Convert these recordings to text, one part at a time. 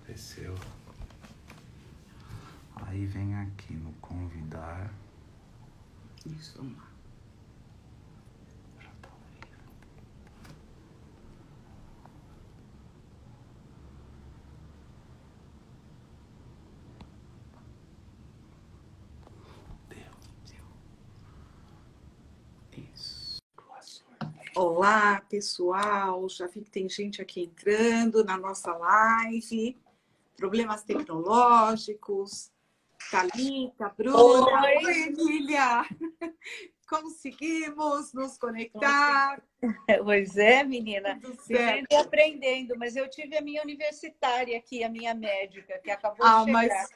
Apareceu. Aí vem aqui no convidar. Isso, vamos lá. Já tá aí. Isso. Olá, pessoal. Já vi que tem gente aqui entrando na nossa live. Problemas tecnológicos. Thalita, Bruna. Oi, Emília. Conseguimos nos conectar. Pois é, menina. Tudo Vivendo certo. e aprendendo. Mas eu tive a minha universitária aqui, a minha médica, que acabou de chegar.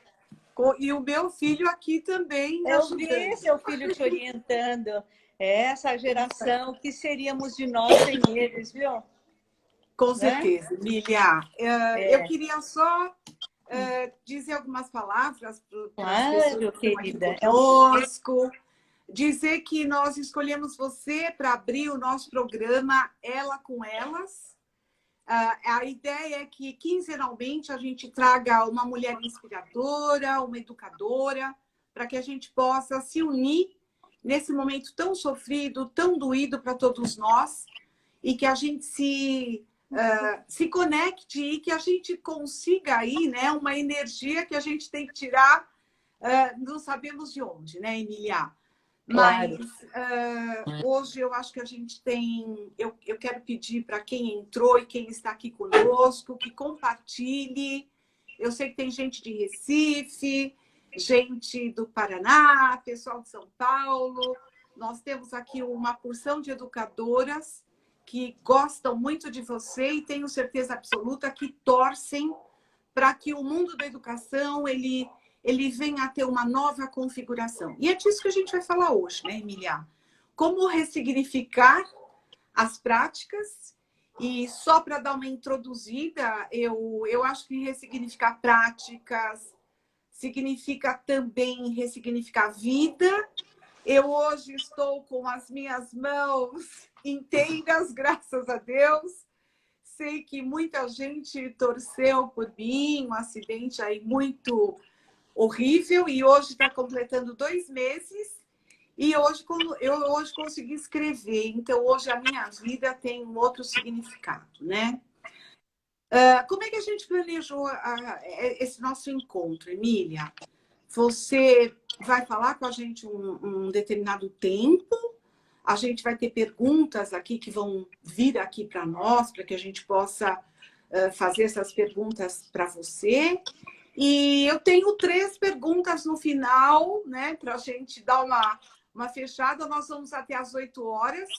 E o meu filho aqui também Eu ajudando. vi seu filho te orientando. É essa geração, que seríamos de nós sem eles, viu? Com certeza, Emília. Eu queria só dizer algumas palavras para as pessoas que estão aqui querida. conosco. Dizer que nós escolhemos você para abrir o nosso programa Ela com Elas. A ideia é que, quinzenalmente, a gente traga uma mulher inspiradora, uma educadora, para que a gente possa se unir nesse momento tão sofrido, tão doído para todos nós, e que a gente se conecte e que a gente consiga aí, né, uma energia que a gente tem que tirar, não sabemos de onde, né, Emília? Claro. Mas hoje eu acho que a gente tem... Eu quero pedir para quem entrou e quem está aqui conosco que compartilhe. Eu sei que tem gente de Recife, gente do Paraná, pessoal de São Paulo. Nós temos aqui uma porção de educadoras que gostam muito de você e tenho certeza absoluta que torcem para que o mundo da educação ele venha a ter uma nova configuração. E é disso que a gente vai falar hoje, né, Emília? Como ressignificar as práticas. E só para dar uma introduzida, eu acho que ressignificar práticas significa também ressignificar vida. Eu hoje estou com as minhas mãos inteiras, graças a Deus. Sei que muita gente torceu por mim, um acidente aí muito horrível, e hoje está completando 2 meses, e hoje eu consegui escrever. Então, hoje a minha vida tem um outro significado, né? Como é que a gente planejou esse nosso encontro, Emília? Você vai falar com a gente um determinado tempo, a gente vai ter perguntas aqui que vão vir aqui para nós, para que a gente possa fazer essas perguntas para você. E eu tenho 3 perguntas no final, né, para a gente dar uma fechada. Nós vamos até às 8 horas.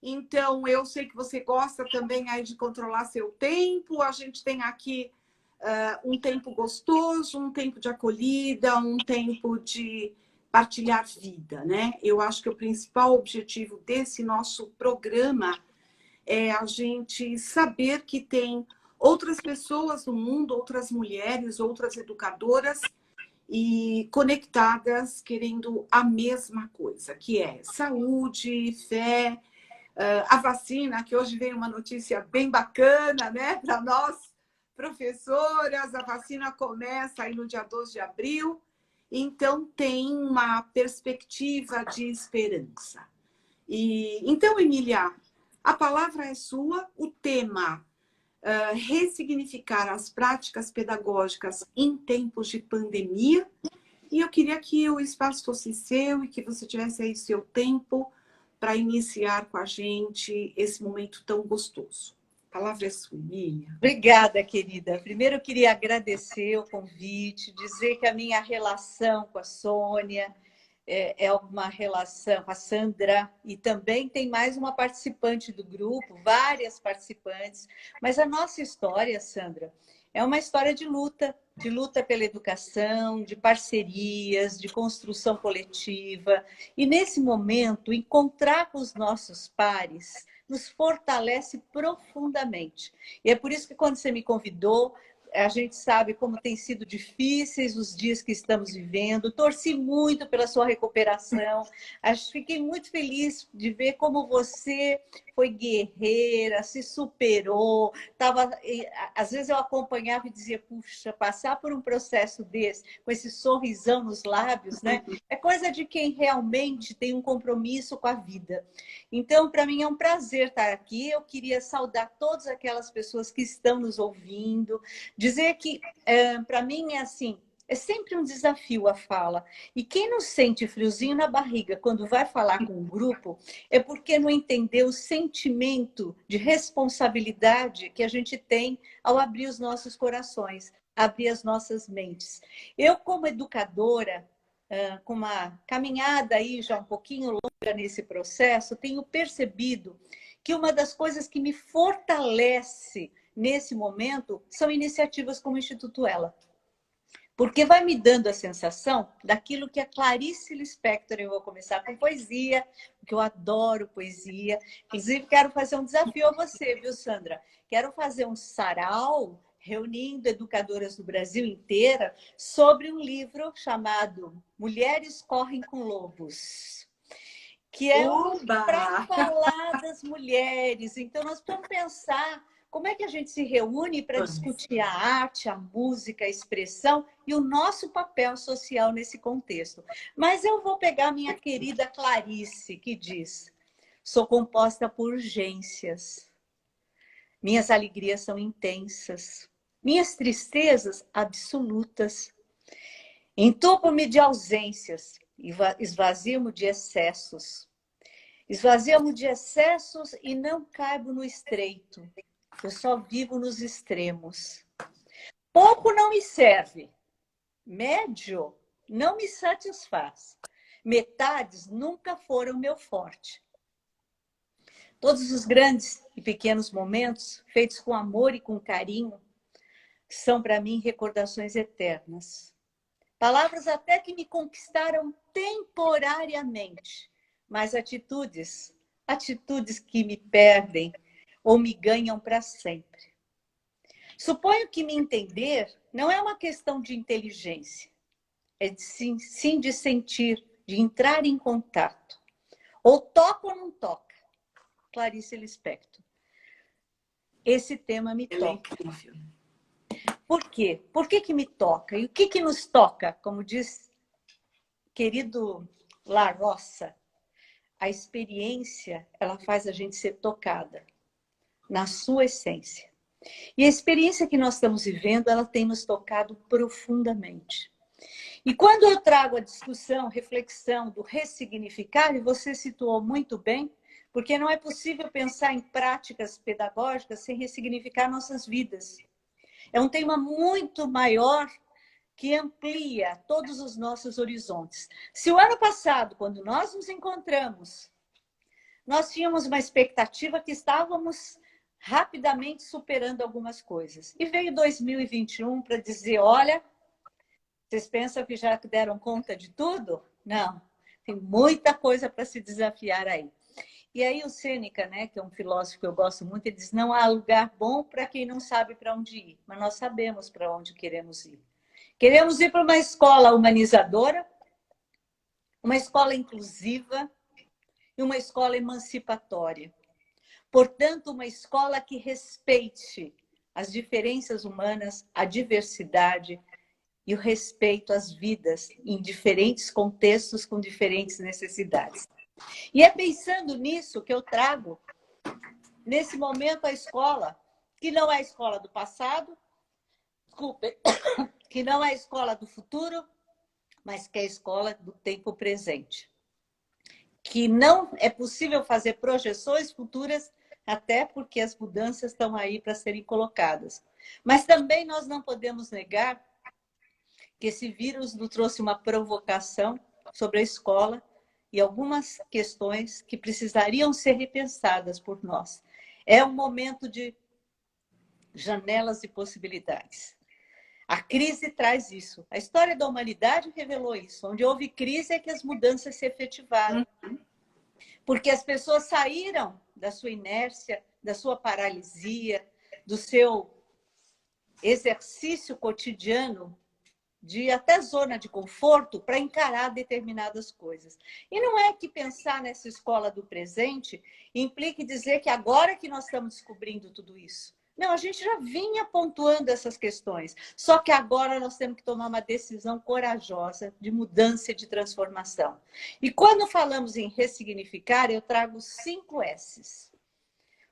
Então, eu sei que você gosta também aí de controlar seu tempo. A gente tem aqui um tempo gostoso, um tempo de acolhida, um tempo de partilhar vida, né? Eu acho que o principal objetivo desse nosso programa é a gente saber que tem outras pessoas no mundo, outras mulheres, outras educadoras e conectadas querendo a mesma coisa, que é saúde, fé, a vacina, que hoje veio uma notícia bem bacana, né, para nós, professoras. A vacina começa aí no dia 12 de abril, então tem uma perspectiva de esperança. Então, Emília, a palavra é sua, o tema ressignificar as práticas pedagógicas em tempos de pandemia. E eu queria que o espaço fosse seu e que você tivesse aí seu tempo para iniciar com a gente esse momento tão gostoso. A palavra é sua, Emília. Obrigada, querida. Primeiro, eu queria agradecer o convite, dizer que a minha relação com a Sônia é uma relação com a Sandra, e também tem mais uma participante do grupo, várias participantes, mas a nossa história, Sandra, é uma história de luta pela educação, de parcerias, de construção coletiva, e nesse momento, encontrar com os nossos pares nos fortalece profundamente. E é por isso que quando você me convidou, a gente sabe como tem sido difíceis os dias que estamos vivendo. Torci muito pela sua recuperação. Fiquei muito feliz de ver como você foi guerreira, se superou. Às vezes eu acompanhava e dizia, puxa, passar por um processo desse, com esse sorrisão nos lábios, né? É coisa de quem realmente tem um compromisso com a vida. Então, para mim é um prazer estar aqui. Eu queria saudar todas aquelas pessoas que estão nos ouvindo, dizer que, para mim, é assim, é sempre um desafio a fala. E quem não sente friozinho na barriga quando vai falar com um grupo é porque não entendeu o sentimento de responsabilidade que a gente tem ao abrir os nossos corações, abrir as nossas mentes. Eu, como educadora, com uma caminhada aí já um pouquinho longa nesse processo, tenho percebido que uma das coisas que me fortalece nesse momento são iniciativas como o Instituto Ela. Porque vai me dando a sensação daquilo que a Clarice Lispector, eu vou começar com poesia, porque eu adoro poesia. Inclusive, quero fazer um desafio a você, viu, Sandra? Quero fazer um sarau reunindo educadoras do Brasil inteira sobre um livro chamado Mulheres Correm com Lobos, que é para falar das mulheres. Então, nós vamos pensar como é que a gente se reúne para discutir a arte, a música, a expressão e o nosso papel social nesse contexto. Mas eu vou pegar minha querida Clarice, que diz: sou composta por urgências. Minhas alegrias são intensas. Minhas tristezas absolutas. Entupo-me de ausências, esvazio-me de excessos. Esvazio-me de excessos e não caibo no estreito. Eu só vivo nos extremos. Pouco não me serve. Médio não me satisfaz. Metades nunca foram meu forte. Todos os grandes e pequenos momentos, feitos com amor e com carinho, são para mim recordações eternas. Palavras até que me conquistaram temporariamente, mas atitudes que me perdem ou me ganham para sempre. Suponho que me entender não é uma questão de inteligência, é sim de sentir, de entrar em contato. Ou toca ou não toca. Clarice Lispector. Esse tema me toca. Por quê? Por que me toca? E o que nos toca? Como diz querido La Roça, a experiência, ela faz a gente ser tocada na sua essência. E a experiência que nós estamos vivendo, ela tem nos tocado profundamente. E quando eu trago a discussão, reflexão do ressignificar, e você situou muito bem, porque não é possível pensar em práticas pedagógicas sem ressignificar nossas vidas. É um tema muito maior que amplia todos os nossos horizontes. Se o ano passado, quando nós nos encontramos, nós tínhamos uma expectativa que estávamos rapidamente superando algumas coisas. E veio 2021 para dizer, olha, vocês pensam que já deram conta de tudo? Não, tem muita coisa para se desafiar aí. E aí o Sêneca, né, que é um filósofo que eu gosto muito, ele diz, não há lugar bom para quem não sabe para onde ir, mas nós sabemos para onde queremos ir. Queremos ir para uma escola humanizadora, uma escola inclusiva e uma escola emancipatória. Portanto, uma escola que respeite as diferenças humanas, a diversidade e o respeito às vidas em diferentes contextos com diferentes necessidades. E é pensando nisso que eu trago, nesse momento, a escola, que não é a escola do passado, desculpe, que não é a escola do futuro, mas que é a escola do tempo presente. Que não é possível fazer projeções futuras, até porque as mudanças estão aí para serem colocadas. Mas também nós não podemos negar que esse vírus nos trouxe uma provocação sobre a escola e algumas questões que precisariam ser repensadas por nós. É um momento de janelas e possibilidades. A crise traz isso. A história da humanidade revelou isso. Onde houve crise é que as mudanças se efetivaram. Porque as pessoas saíram da sua inércia, da sua paralisia, do seu exercício cotidiano de até zona de conforto para encarar determinadas coisas. E não é que pensar nessa escola do presente implique dizer que agora que nós estamos descobrindo tudo isso. Não, a gente já vinha pontuando essas questões, só que agora nós temos que tomar uma decisão corajosa de mudança e de transformação. E quando falamos em ressignificar, eu trago 5 S's.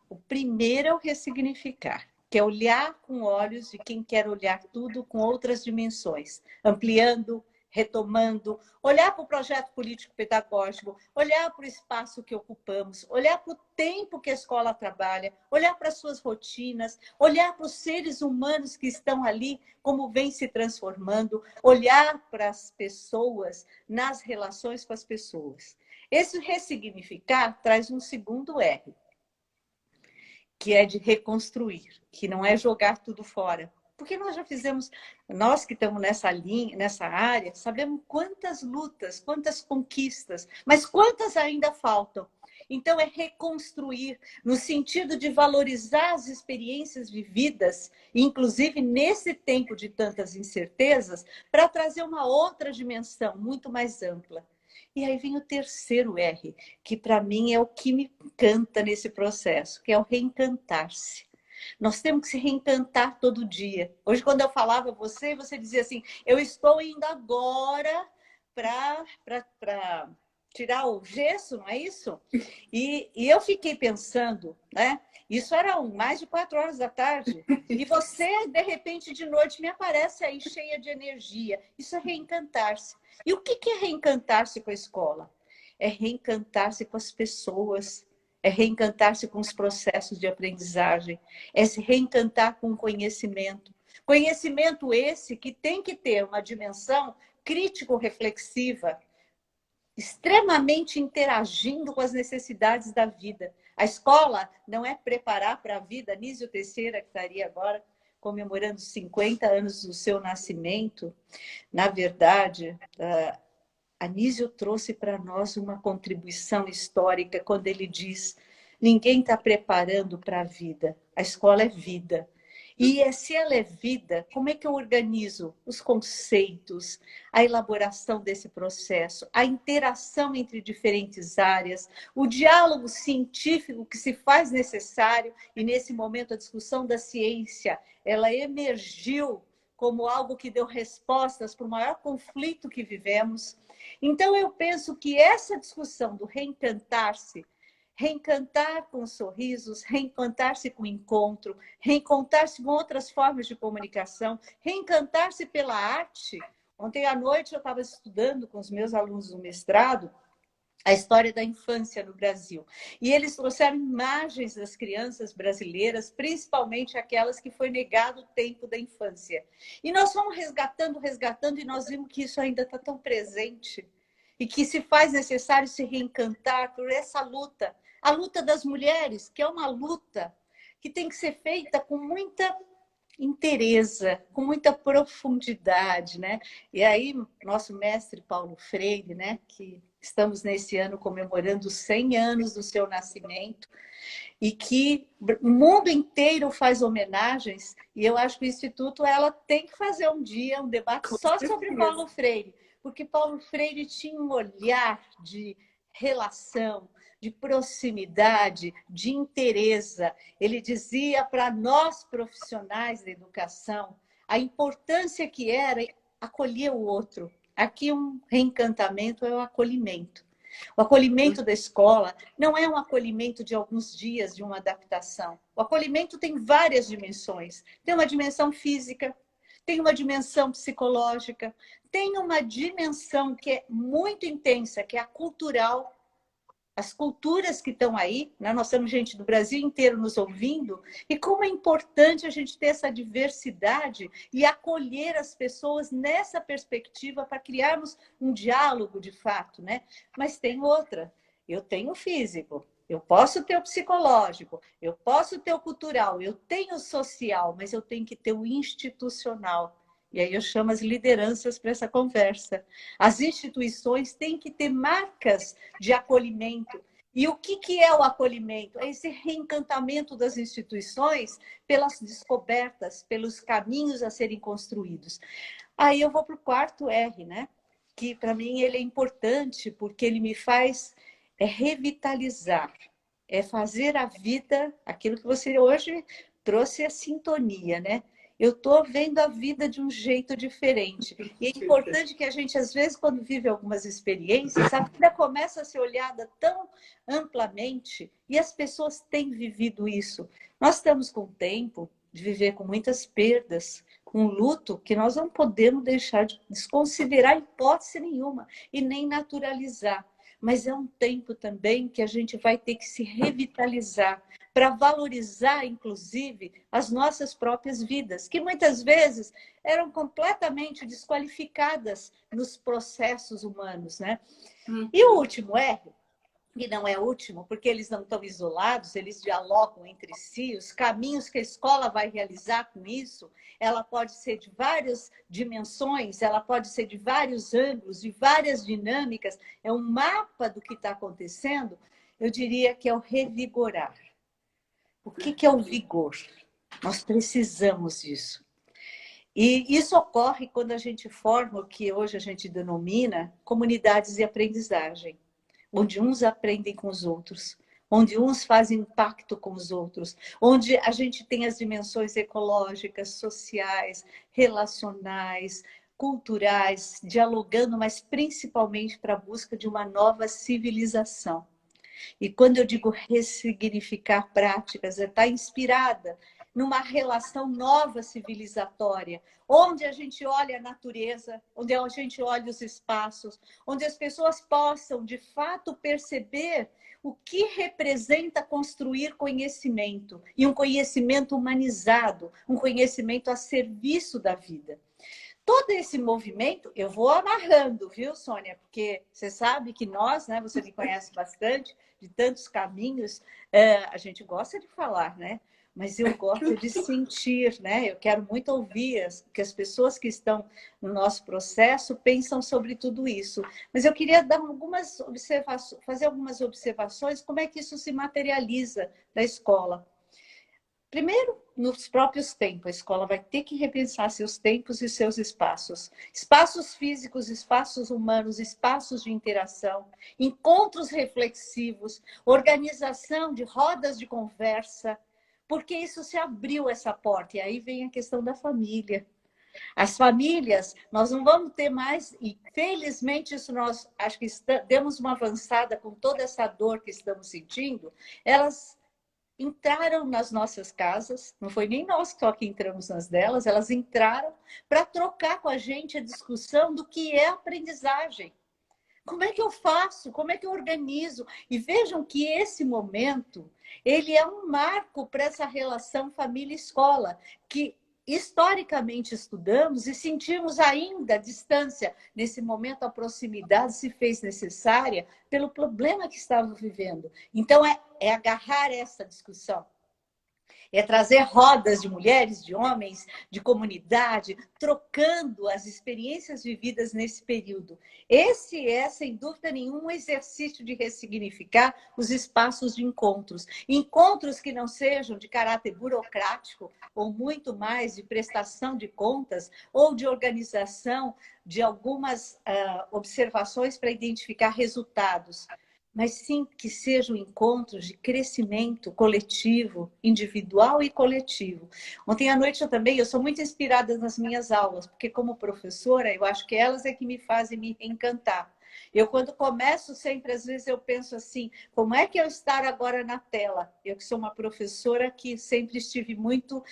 O primeiro é o ressignificar, que é olhar com olhos de quem quer olhar tudo com outras dimensões, ampliando, retomando, olhar para o projeto político-pedagógico, olhar para o espaço que ocupamos, olhar para o tempo que a escola trabalha, olhar para as suas rotinas, olhar para os seres humanos que estão ali, como vem se transformando, olhar para as pessoas nas relações com as pessoas. Esse ressignificar traz um segundo R, que é de reconstruir, que não é jogar tudo fora. Porque nós já fizemos, nós que estamos nessa linha, nessa área, sabemos quantas lutas, quantas conquistas, mas quantas ainda faltam. Então, é reconstruir, no sentido de valorizar as experiências vividas, inclusive nesse tempo de tantas incertezas, para trazer uma outra dimensão muito mais ampla. E aí vem o terceiro R, que para mim é o que me encanta nesse processo, que é o reencantar-se. Nós temos que se reencantar todo dia. Hoje, quando eu falava a você, você dizia assim, eu estou indo agora para tirar o gesso, não é isso? E eu fiquei pensando, né? Isso era mais de 4 horas da tarde. E você, de repente, de noite, me aparece aí cheia de energia. Isso é reencantar-se. E o que é reencantar-se com a escola? É reencantar-se com as pessoas, é reencantar-se com os processos de aprendizagem, é se reencantar com o conhecimento. Conhecimento esse que tem que ter uma dimensão crítico-reflexiva, extremamente interagindo com as necessidades da vida. A escola não é preparar para a vida. Anísio Teixeira, que estaria agora comemorando 50 anos do seu nascimento, na verdade, Anísio trouxe para nós uma contribuição histórica quando ele diz: ninguém está preparando para a vida, a escola é vida. E se ela é vida, como é que eu organizo os conceitos, a elaboração desse processo, a interação entre diferentes áreas, o diálogo científico que se faz necessário, e nesse momento a discussão da ciência, ela emergiu como algo que deu respostas para o maior conflito que vivemos. Então, eu penso que essa discussão do reencantar-se, reencantar com sorrisos, reencantar-se com encontro, reencantar-se com outras formas de comunicação, reencantar-se pela arte. Ontem à noite eu estava estudando com os meus alunos do mestrado a história da infância no Brasil. E eles trouxeram imagens das crianças brasileiras, principalmente aquelas que foi negado o tempo da infância. E nós fomos resgatando, e nós vimos que isso ainda está tão presente e que se faz necessário se reencantar por essa luta. A luta das mulheres, que é uma luta que tem que ser feita com muita inteireza, com muita profundidade, né? E aí, nosso mestre Paulo Freire, né, que estamos nesse ano comemorando 100 anos do seu nascimento, e que o mundo inteiro faz homenagens, e eu acho que o Instituto ela tem que fazer um dia um debate só sobre Paulo Freire, porque Paulo Freire tinha um olhar de relação, de proximidade, de inteireza. Ele dizia para nós profissionais da educação a importância que era acolher o outro. Aqui um reencantamento é o acolhimento. O acolhimento da escola não é um acolhimento de alguns dias, de uma adaptação. O acolhimento tem várias dimensões. Tem uma dimensão física, tem uma dimensão psicológica, tem uma dimensão que é muito intensa, que é a cultural. As culturas que estão aí, né? Nós temos gente do Brasil inteiro nos ouvindo, e como é importante a gente ter essa diversidade e acolher as pessoas nessa perspectiva para criarmos um diálogo de fato, né? Mas tem outra, eu tenho o físico, eu posso ter o psicológico, eu posso ter o cultural, eu tenho o social, mas eu tenho que ter o institucional. E aí eu chamo as lideranças para essa conversa. As instituições têm que ter marcas de acolhimento. E o que é o acolhimento? É esse reencantamento das instituições pelas descobertas, pelos caminhos a serem construídos. Aí eu vou para o quarto R, né? Que para mim ele é importante porque ele me faz revitalizar, é fazer a vida, aquilo que você hoje trouxe a sintonia, né? Eu estou vendo a vida de um jeito diferente. E é importante que a gente, às vezes, quando vive algumas experiências, a vida começa a ser olhada tão amplamente e as pessoas têm vivido isso. Nós estamos com tempo de viver com muitas perdas, com luto que nós não podemos deixar de desconsiderar em hipótese nenhuma e nem naturalizar. Mas é um tempo também que a gente vai ter que se revitalizar para valorizar, inclusive, as nossas próprias vidas, que muitas vezes eram completamente desqualificadas nos processos humanos, né? E o último R, que não é último, porque eles não estão isolados, eles dialogam entre si, os caminhos que a escola vai realizar com isso, ela pode ser de várias dimensões, ela pode ser de vários ângulos, de várias dinâmicas, é um mapa do que está acontecendo, eu diria que é o revigorar. O que é o vigor? Nós precisamos disso. E isso ocorre quando a gente forma o que hoje a gente denomina comunidades de aprendizagem, onde uns aprendem com os outros, onde uns fazem impacto com os outros, onde a gente tem as dimensões ecológicas, sociais, relacionais, culturais, dialogando, mas principalmente para a busca de uma nova civilização. E quando eu digo ressignificar práticas, é estar inspirada numa relação nova civilizatória, onde a gente olha a natureza, onde a gente olha os espaços, onde as pessoas possam, de fato, perceber o que representa construir conhecimento, e um conhecimento humanizado, um conhecimento a serviço da vida. Todo esse movimento, eu vou amarrando, viu, Sônia? Porque você sabe que nós, né, você me conhece bastante, de tantos caminhos, a gente gosta de falar, né? Mas eu gosto de sentir, né? Eu quero muito ouvir que as pessoas que estão no nosso processo pensam sobre tudo isso. Mas eu queria dar fazer algumas observações, como é que isso se materializa na escola. Primeiro, nos próprios tempos, a escola vai ter que repensar seus tempos e seus espaços. Espaços físicos, espaços humanos, espaços de interação, encontros reflexivos, organização de rodas de conversa, porque isso se abriu essa porta. E aí vem a questão da família. As famílias, nós não vamos ter mais, e felizmente isso nós acho que demos uma avançada com toda essa dor que estamos sentindo, elas entraram nas nossas casas, não foi nem nós só que entramos nas delas, elas entraram para trocar com a gente a discussão do que é aprendizagem. Como é que eu faço? Como é que eu organizo? E vejam que esse momento, ele é um marco para essa relação família-escola, que historicamente estudamos e sentimos ainda a distância. Nesse momento, a proximidade se fez necessária pelo problema que estavam vivendo. Então, é agarrar essa discussão. É trazer rodas de mulheres, de homens, de comunidade, trocando as experiências vividas nesse período. Esse é, sem dúvida nenhuma, um exercício de ressignificar os espaços de encontros. Encontros que não sejam de caráter burocrático, ou muito mais de prestação de contas, ou de organização de algumas observações para identificar resultados, mas sim que sejam encontros de crescimento coletivo, individual e coletivo. Ontem à noite eu sou muito inspirada nas minhas aulas, porque como professora, eu acho que elas é que me fazem me encantar. Eu, quando começo, sempre, às vezes, eu penso assim, como é que eu estar agora na tela? Eu que sou uma professora que sempre estive muito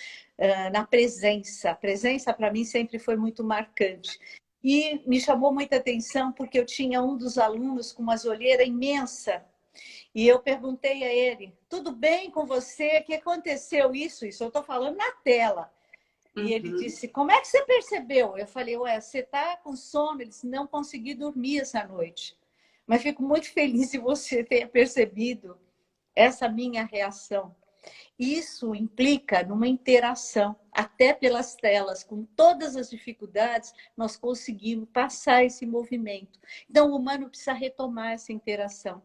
na presença. A presença, para mim, sempre foi muito marcante. E me chamou muita atenção porque eu tinha um dos alunos com uma olheira imensa. E eu perguntei a ele, tudo bem com você? O que aconteceu isso? Isso eu estou falando na tela. E ele disse, como é que você percebeu? Eu falei, ué, você está com sono? Ele disse, não consegui dormir essa noite. Mas fico muito feliz de você ter percebido essa minha reação. Isso implica numa interação, até pelas telas, com todas as dificuldades, nós conseguimos passar esse movimento. Então, o humano precisa retomar essa interação.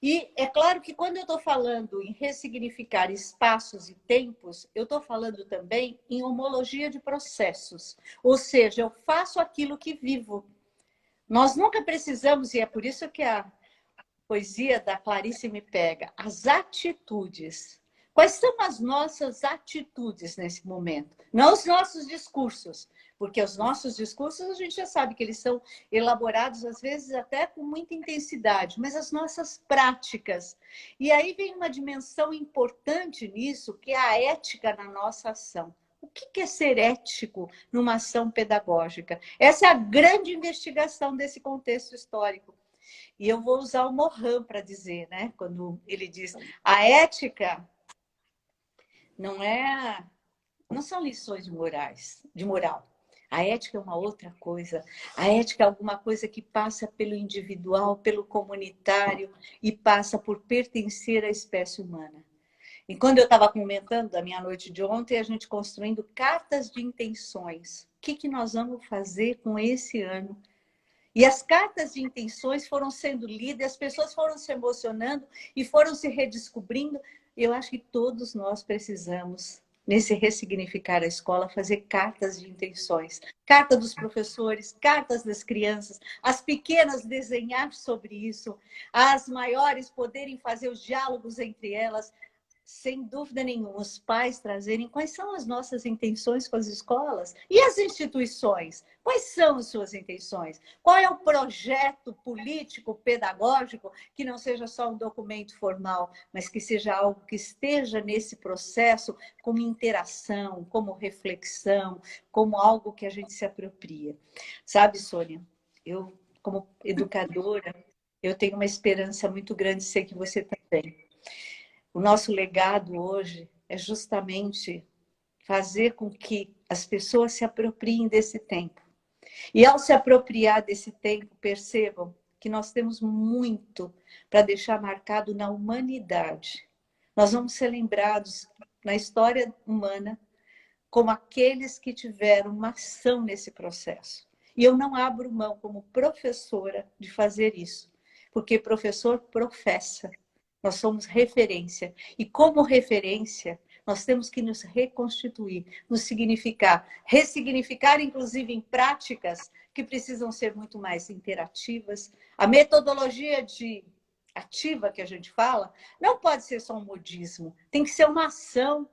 E é claro que quando eu estou falando em ressignificar espaços e tempos, eu estou falando também em homologia de processos. Ou seja, eu faço aquilo que vivo. Nós nunca precisamos, e é por isso que a poesia da Clarice me pega, as atitudes. Quais são as nossas atitudes nesse momento? Não os nossos discursos, porque os nossos discursos a gente já sabe que eles são elaborados às vezes até com muita intensidade, mas as nossas práticas. E aí vem uma dimensão importante nisso, que é a ética na nossa ação. O que é ser ético numa ação pedagógica? Essa é a grande investigação desse contexto histórico. E eu vou usar o Morin para dizer, né? Quando ele diz, a ética não são lições de moral. A ética é uma outra coisa. A ética é alguma coisa que passa pelo individual, pelo comunitário e passa por pertencer à espécie humana. E quando eu estava comentando da minha noite de ontem, a gente construindo cartas de intenções. O que nós vamos fazer com esse ano? E as cartas de intenções foram sendo lidas, as pessoas foram se emocionando e foram se redescobrindo. Eu acho que todos nós precisamos, nesse ressignificar a escola, fazer cartas de intenções. Carta dos professores, cartas das crianças, as pequenas desenhar sobre isso, as maiores poderem fazer os diálogos entre elas. Sem dúvida nenhuma, os pais trazerem quais são as nossas intenções com as escolas e as instituições. Quais são as suas intenções? Qual é o projeto político, pedagógico, que não seja só um documento formal, mas que seja algo que esteja nesse processo como interação, como reflexão, como algo que a gente se apropria. Sabe, Sônia, eu, como educadora, eu tenho uma esperança muito grande, sei que você também. O nosso legado hoje é justamente fazer com que as pessoas se apropriem desse tempo. E ao se apropriar desse tempo, percebam que nós temos muito para deixar marcado na humanidade. Nós vamos ser lembrados na história humana como aqueles que tiveram uma ação nesse processo. E eu não abro mão, como professora, de fazer isso, porque professor professa. Nós somos referência. E como referência, nós temos que nos reconstituir, nos significar, ressignificar, inclusive em práticas que precisam ser muito mais interativas. A metodologia ativa que a gente fala não pode ser só um modismo, tem que ser uma ação.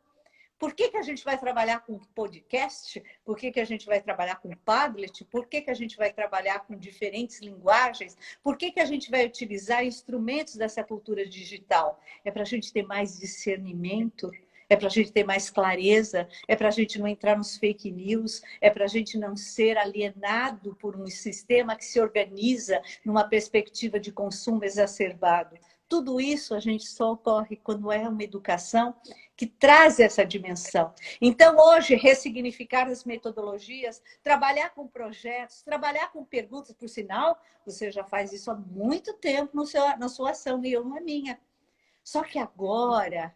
Por que a gente vai trabalhar com podcast? Por que a gente vai trabalhar com Padlet? Por que a gente vai trabalhar com diferentes linguagens? Por que a gente vai utilizar instrumentos dessa cultura digital? É para a gente ter mais discernimento? É para a gente ter mais clareza? É para a gente não entrar nos fake news? É para a gente não ser alienado por um sistema que se organiza numa perspectiva de consumo exacerbado? Tudo isso a gente só ocorre quando é uma educação que traz essa dimensão. Então, hoje, ressignificar as metodologias, trabalhar com projetos, trabalhar com perguntas, por sinal, você já faz isso há muito tempo na sua ação e eu na minha. Só que agora,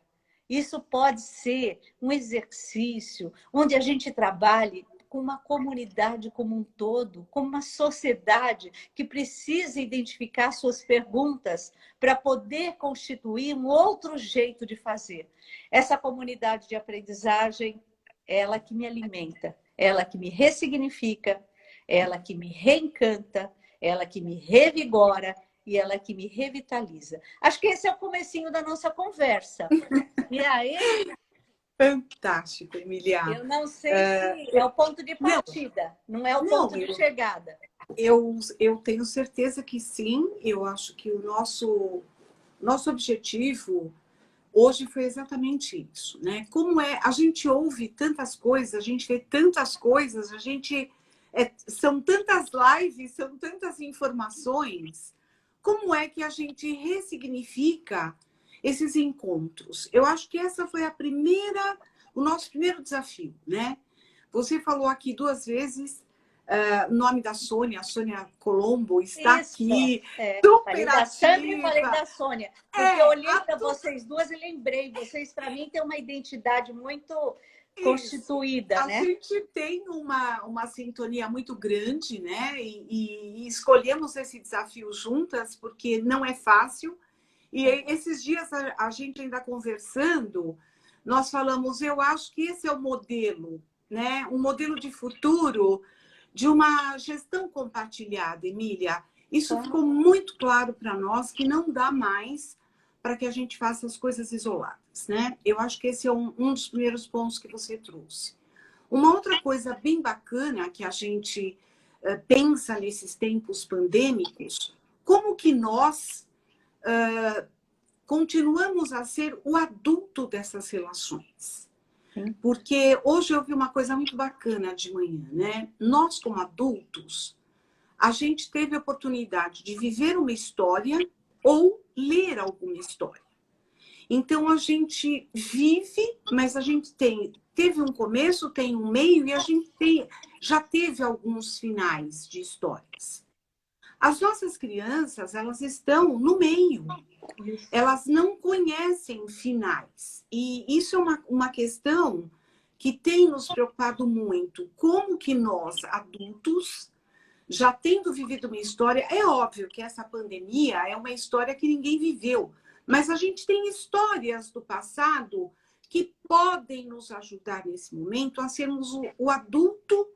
isso pode ser um exercício onde a gente trabalhe com uma comunidade como um todo, como uma sociedade que precisa identificar suas perguntas para poder constituir um outro jeito de fazer. Essa comunidade de aprendizagem, ela que me alimenta, ela que me ressignifica, ela que me reencanta, ela que me revigora e ela que me revitaliza. Acho que esse é o comecinho da nossa conversa. E aí... Fantástico, Emiliana. Eu não sei se é o ponto de partida, não é o ponto de chegada. Eu tenho certeza que sim. Eu acho que o nosso objetivo hoje foi exatamente isso, né? Como a gente ouve tantas coisas, a gente vê tantas coisas, são tantas lives, são tantas informações. Como é que a gente ressignifica esses encontros? Eu acho que essa foi o nosso primeiro desafio, né? Você falou aqui 2 vezes O nome da Sônia, a Sônia Colombo, está Isso, aqui, falei super da Sandra e falei ativa. da Sônia, porque eu olhei para vocês duas e lembrei, vocês para mim têm uma identidade muito constituída, A né? gente tem uma sintonia muito grande, né? E escolhemos esse desafio juntas, porque não é fácil. E esses dias, a gente ainda conversando, nós falamos, eu acho que esse é o modelo, né? Um modelo de futuro de uma gestão compartilhada, Emília. Isso ficou muito claro para nós, que não dá mais para que a gente faça as coisas isoladas, né? Eu acho que esse é um dos primeiros pontos que você trouxe. Uma outra coisa bem bacana que a gente pensa nesses tempos pandêmicos, como que nós continuamos a ser o adulto dessas relações. Porque hoje eu vi uma coisa muito bacana de manhã, né? Nós, como adultos, a gente teve a oportunidade de viver uma história ou ler alguma história. Então, a gente vive, mas a gente teve um começo, tem um meio e a gente já teve alguns finais de histórias. As nossas crianças, elas estão no meio. Elas não conhecem finais. E isso é uma questão que tem nos preocupado muito. Como que nós, adultos, já tendo vivido uma história... É óbvio que essa pandemia é uma história que ninguém viveu. Mas a gente tem histórias do passado que podem nos ajudar nesse momento a sermos o adulto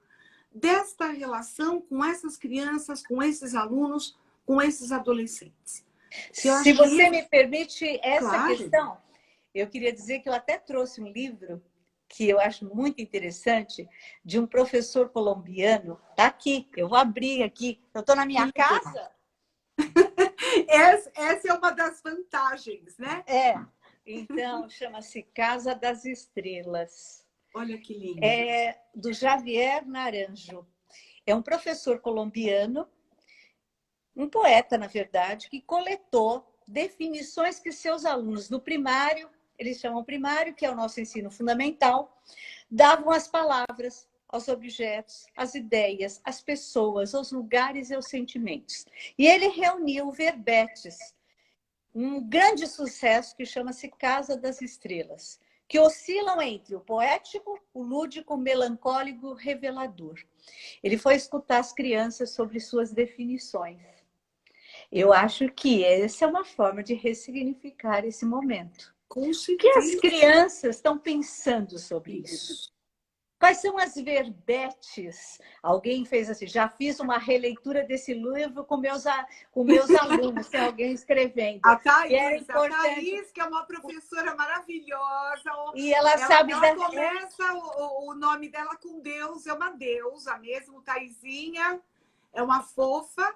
desta relação com essas crianças, com esses alunos, com esses adolescentes. Se você me permite essa questão, eu queria dizer que eu até trouxe um livro que eu acho muito interessante, de um professor colombiano. Está aqui, eu vou abrir aqui. Eu estou na minha casa. Essa é uma das vantagens, né? Então, chama-se Casa das Estrelas. Olha que lindo. É do Javier Naranjo. É um professor colombiano, um poeta, na verdade, que coletou definições que seus alunos no primário, eles chamam primário, que é o nosso ensino fundamental, davam às palavras, aos objetos, às ideias, às pessoas, aos lugares e aos sentimentos. E ele reuniu verbetes, um grande sucesso que chama-se Casa das Estrelas, que oscilam entre o poético, o lúdico, o melancólico, o revelador. Ele foi escutar as crianças sobre suas definições. Eu acho que essa é uma forma de ressignificar esse momento. Com certeza. O que as crianças estão pensando sobre isso? Quais são as verbetes? Alguém fez assim, já fiz uma releitura desse livro com meus alunos, tem alguém escrevendo. A Thaís, que é uma professora maravilhosa. E ela sabe... Ela começa o nome dela com Deus, é uma deusa mesmo, Thaisinha, é uma fofa.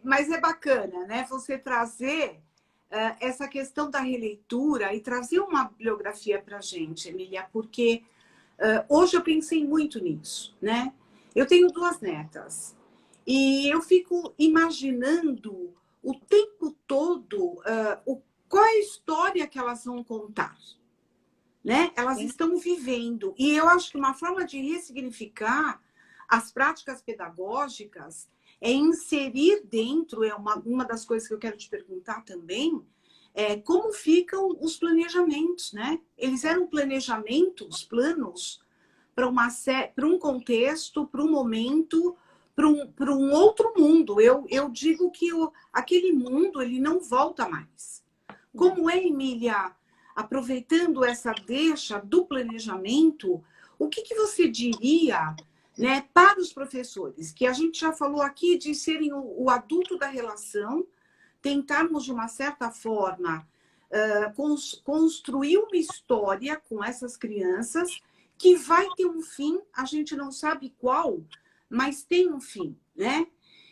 Mas é bacana, né? Você trazer essa questão da releitura e trazer uma bibliografia para a gente, Emília, porque hoje eu pensei muito nisso, né? Eu tenho 2 netas e eu fico imaginando o tempo todo qual é a história que elas vão contar, né? Elas estão vivendo. E eu acho que uma forma de ressignificar as práticas pedagógicas é inserir dentro, é uma das coisas que eu quero te perguntar também, como ficam os planejamentos, né? Eles eram planejamentos, planos, para um contexto, para um momento, para um outro mundo. Eu digo que aquele mundo ele não volta mais. Como é, Emília, aproveitando essa deixa do planejamento, o que você diria, né, para os professores, que a gente já falou aqui de serem o adulto da relação, tentarmos, de uma certa forma, construir uma história com essas crianças que vai ter um fim, a gente não sabe qual, mas tem um fim, né?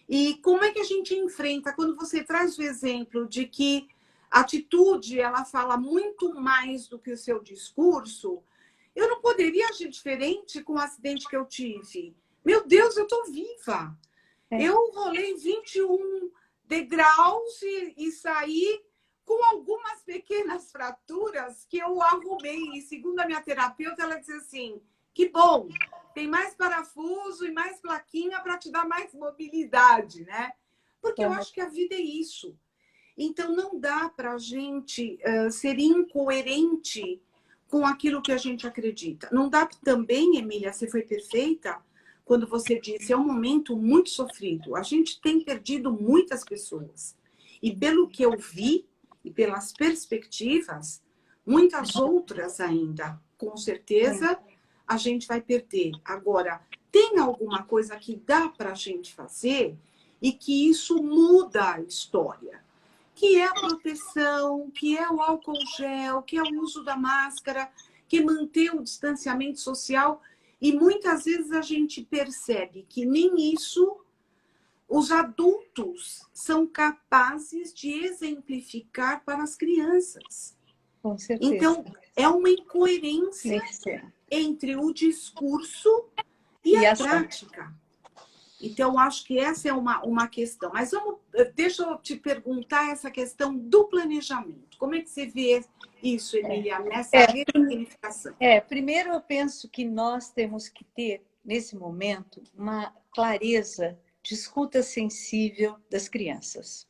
E como é que a gente enfrenta, quando você traz o exemplo de que a atitude, ela fala muito mais do que o seu discurso, eu não poderia agir diferente com o acidente que eu tive. Meu Deus, eu estou viva. Eu rolei 21 degraus e saí com algumas pequenas fraturas que eu arrumei. E segundo a minha terapeuta, ela disse assim, que bom, tem mais parafuso e mais plaquinha para te dar mais mobilidade, né? Porque eu acho que a vida é isso. Então, não dá para a gente ser incoerente com aquilo que a gente acredita. Não dá também, Emília, você foi perfeita quando você disse, é um momento muito sofrido. A gente tem perdido muitas pessoas. E pelo que eu vi, e pelas perspectivas, muitas outras ainda, com certeza, a gente vai perder. Agora, tem alguma coisa que dá para a gente fazer e que isso muda a história? Que é a proteção, que é o álcool gel, que é o uso da máscara, que é manter o distanciamento social. E muitas vezes a gente percebe que nem isso os adultos são capazes de exemplificar para as crianças. Com certeza. Então, é uma incoerência entre o discurso e a prática. Então, acho que essa é uma questão. Mas deixa eu te perguntar essa questão do planejamento. Como é que você vê isso, Emília, nessa ressignificação? Primeiro, eu penso que nós temos que ter, nesse momento, uma clareza de escuta sensível das crianças.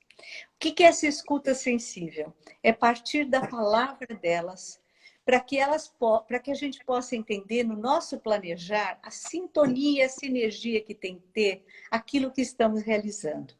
O que é essa escuta sensível? É partir da palavra delas, para que a gente possa entender no nosso planejar a sintonia, a sinergia que tem que ter aquilo que estamos realizando.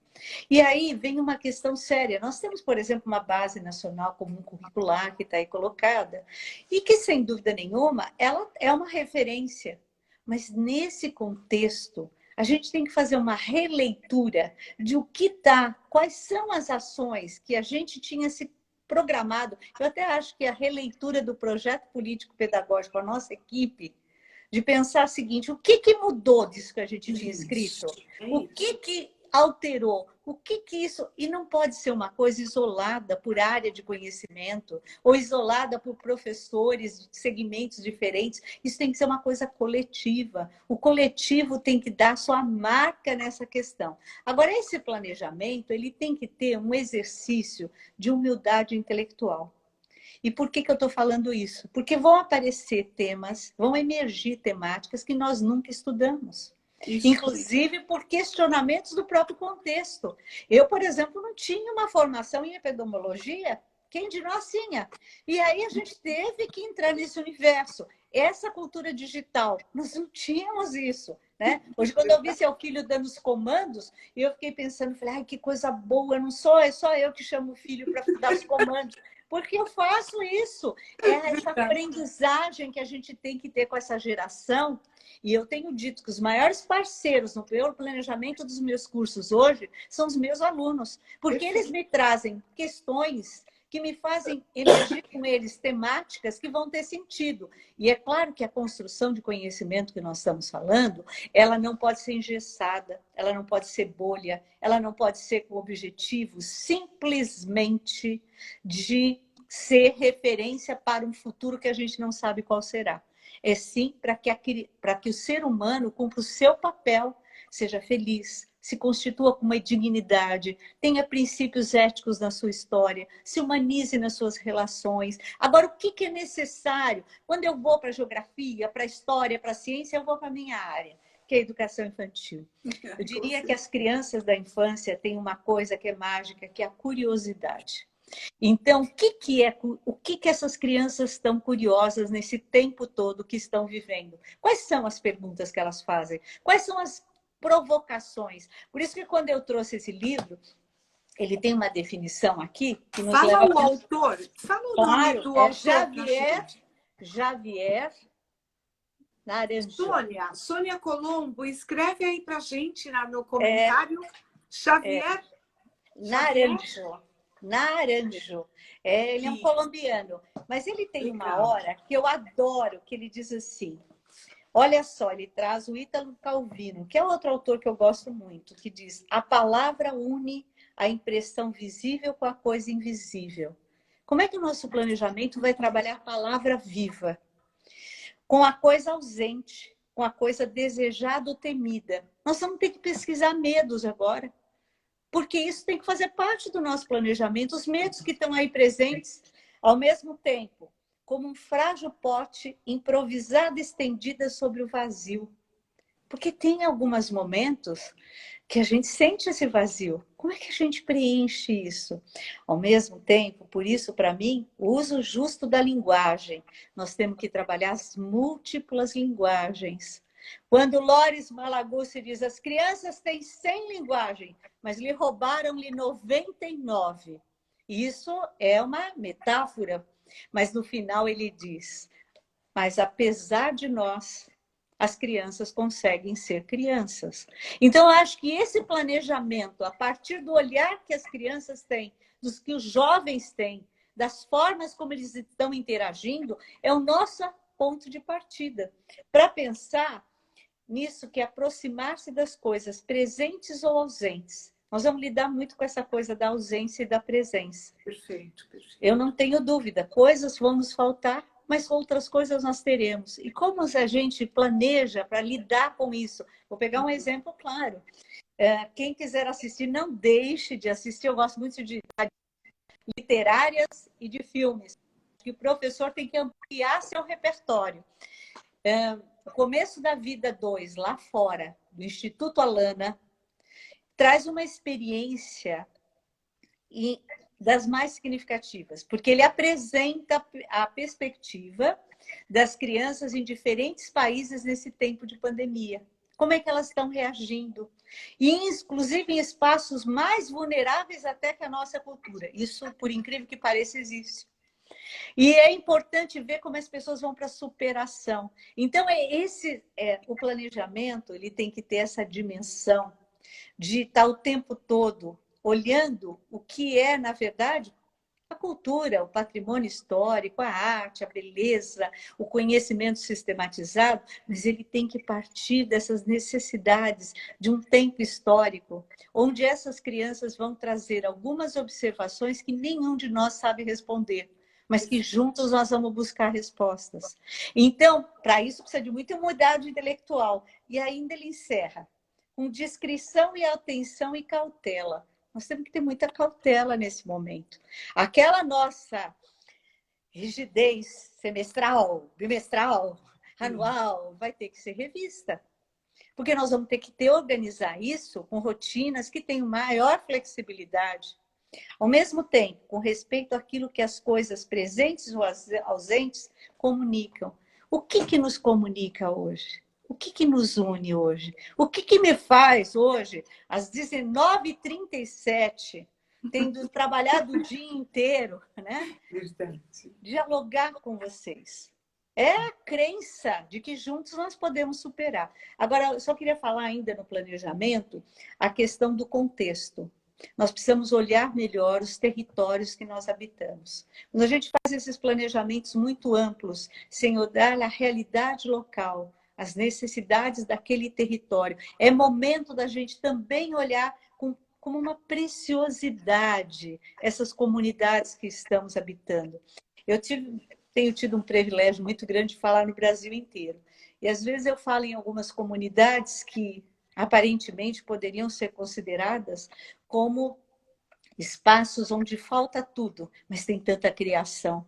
E aí vem uma questão séria. Nós temos, por exemplo, uma base nacional comum curricular que está aí colocada e que, sem dúvida nenhuma, ela é uma referência. Mas nesse contexto, a gente tem que fazer uma releitura de o que está, quais são as ações que a gente tinha se programado. Eu até acho que a releitura do projeto político-pedagógico, a nossa equipe, de pensar o seguinte, o que mudou disso que a gente tinha escrito? O que alterou? O que isso... E não pode ser uma coisa isolada por área de conhecimento ou isolada por professores de segmentos diferentes. Isso tem que ser uma coisa coletiva. O coletivo tem que dar sua marca nessa questão. Agora, esse planejamento, ele tem que ter um exercício de humildade intelectual. E por que eu estou falando isso? Porque vão aparecer temas, vão emergir temáticas que nós nunca estudamos. Isso. Inclusive por questionamentos do próprio contexto. Eu, por exemplo, não tinha uma formação em epidemiologia, quem de nós tinha? E aí a gente teve que entrar nesse universo. Essa cultura digital, nós não tínhamos isso. Né? Hoje, quando eu vi seu filho dando os comandos, eu fiquei pensando, falei, ai, que coisa boa, não sou, é só eu que chamo o filho para dar os comandos. Porque eu faço isso. É essa aprendizagem que a gente tem que ter com essa geração. E eu tenho dito que os maiores parceiros no planejamento dos meus cursos hoje são os meus alunos. Porque eles me trazem questões que me fazem emergir com eles temáticas que vão ter sentido. E é claro que a construção de conhecimento que nós estamos falando, ela não pode ser engessada, ela não pode ser bolha, ela não pode ser com o objetivo simplesmente de ser referência para um futuro que a gente não sabe qual será. É sim para que o ser humano cumpra o seu papel, seja feliz, se constitua com uma dignidade, tenha princípios éticos na sua história, se humanize nas suas relações. Agora, o que é necessário? Quando eu vou para a geografia, para a história, para a ciência, eu vou para a minha área, que é a educação infantil. Eu diria que as crianças da infância têm uma coisa que é mágica, que é a curiosidade. Então, o que essas crianças estão curiosas nesse tempo todo que estão vivendo? Quais são as perguntas que elas fazem? Quais são as provocações? Por isso que quando eu trouxe esse livro, ele tem uma definição aqui que nos leva o autor. Fala o nome do autor. Javier Naranjo. Sônia Colombo, escreve aí pra gente no comentário. Javier Naranjo. Ele é um colombiano. Mas ele tem uma hora que eu adoro, que ele diz assim... Olha só, ele traz o Ítalo Calvino, que é outro autor que eu gosto muito, que diz: a palavra une a impressão visível com a coisa invisível. Como é que o nosso planejamento vai trabalhar a palavra viva? Com a coisa ausente, com a coisa desejada ou temida. Nós vamos ter que pesquisar medos agora, porque isso tem que fazer parte do nosso planejamento. Os medos que estão aí presentes, ao mesmo tempo, como um frágil pote improvisado estendida sobre o vazio. Porque tem alguns momentos que a gente sente esse vazio. Como é que a gente preenche isso? Ao mesmo tempo, por isso, para mim, o uso justo da linguagem. Nós temos que trabalhar as múltiplas linguagens. Quando Loris Malaguzzi diz, as crianças têm 100 linguagens, mas lhe roubaram-lhe 99. Isso é uma metáfora, mas no final ele diz, mas apesar de nós, as crianças conseguem ser crianças. Então, eu acho que esse planejamento, a partir do olhar que as crianças têm, dos que os jovens têm, das formas como eles estão interagindo, é o nosso ponto de partida para pensar nisso que é aproximar-se das coisas, presentes ou ausentes. Nós vamos lidar muito com essa coisa da ausência e da presença. Perfeito, perfeito. Eu não tenho dúvida, coisas vão nos faltar, mas outras coisas nós teremos. E como a gente planeja para lidar com isso? Vou pegar um exemplo claro. Quem quiser assistir, não deixe de assistir. Eu gosto muito de literárias e de filmes. Que o professor tem que ampliar seu repertório. O Começo da Vida 2, lá fora, do Instituto Alana, traz uma experiência das mais significativas, porque ele apresenta a perspectiva das crianças em diferentes países nesse tempo de pandemia. Como é que elas estão reagindo? E, inclusive, em espaços mais vulneráveis até que a nossa cultura. Isso, por incrível que pareça, existe. E é importante ver como as pessoas vão para a superação. Então, o planejamento, ele tem que ter essa dimensão de estar o tempo todo olhando o que é, na verdade, a cultura, o patrimônio histórico, a arte, a beleza, o conhecimento sistematizado, mas ele tem que partir dessas necessidades de um tempo histórico, onde essas crianças vão trazer algumas observações que nenhum de nós sabe responder, mas que juntos nós vamos buscar respostas. Então, para isso precisa de muita humildade intelectual. E ainda ele encerra com discrição e atenção e cautela. Nós temos que ter muita cautela nesse momento. Aquela nossa rigidez semestral, bimestral, anual, vai ter que ser revista. Porque nós vamos ter que organizar isso com rotinas que tenham maior flexibilidade. Ao mesmo tempo, com respeito àquilo que as coisas presentes ou ausentes comunicam. O que nos comunica hoje? O que nos une hoje? O que me faz hoje, às 19h37, tendo trabalhado o dia inteiro, né? Verdade. Dialogar com vocês? É a crença de que juntos nós podemos superar. Agora, eu só queria falar ainda no planejamento a questão do contexto. Nós precisamos olhar melhor os territórios que nós habitamos. Quando a gente faz esses planejamentos muito amplos, sem olhar a realidade local, as necessidades daquele território, é momento da gente também olhar como uma preciosidade essas comunidades que estamos habitando. Eu tenho tido um privilégio muito grande de falar no Brasil inteiro. E às vezes eu falo em algumas comunidades que aparentemente poderiam ser consideradas como espaços onde falta tudo, mas tem tanta criação,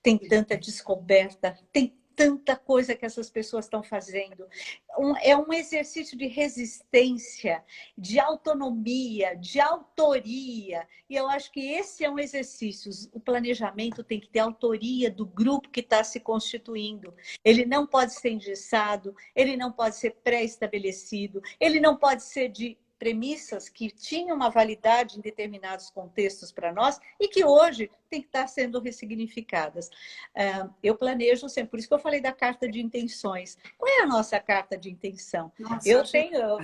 tem tanta descoberta, tem tanta coisa que essas pessoas estão fazendo. É um exercício de resistência, de autonomia, de autoria. E eu acho que esse é um exercício. O planejamento tem que ter autoria do grupo que está se constituindo. Ele não pode ser engessado, ele não pode ser pré-estabelecido, ele não pode ser de premissas que tinham uma validade em determinados contextos para nós e que hoje tem que estar sendo ressignificadas. Eu planejo sempre, por isso que eu falei da carta de intenções. Qual é a nossa carta de intenção? Nossa, Eu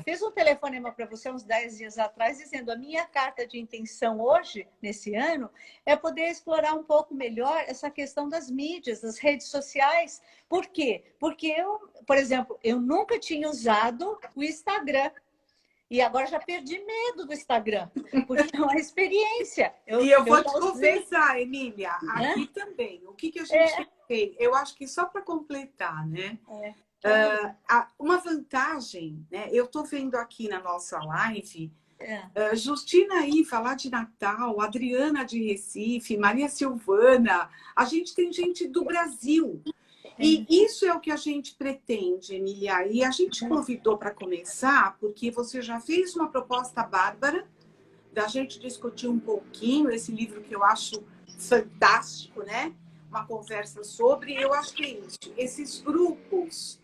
fiz um telefonema para você uns 10 dias atrás, dizendo a minha carta de intenção hoje, nesse ano, é poder explorar um pouco melhor essa questão das mídias, das redes sociais. Por quê? Porque eu, por exemplo, eu nunca tinha usado o Instagram. E agora já perdi medo do Instagram, porque é uma experiência. Eu vou te confessar, Emília, aqui também. O que a gente tem? Eu acho que só para completar, né? Uma vantagem, né? Eu estou vendo aqui na nossa live, Justina aí falar de Natal, Adriana de Recife, Maria Silvana. A gente tem gente do Brasil. E isso é o que a gente pretende, Emília. E a gente convidou para começar, porque você já fez uma proposta bárbara, da gente discutir um pouquinho esse livro que eu acho fantástico, né? Uma conversa sobre. Eu acho que é isso. Esses grupos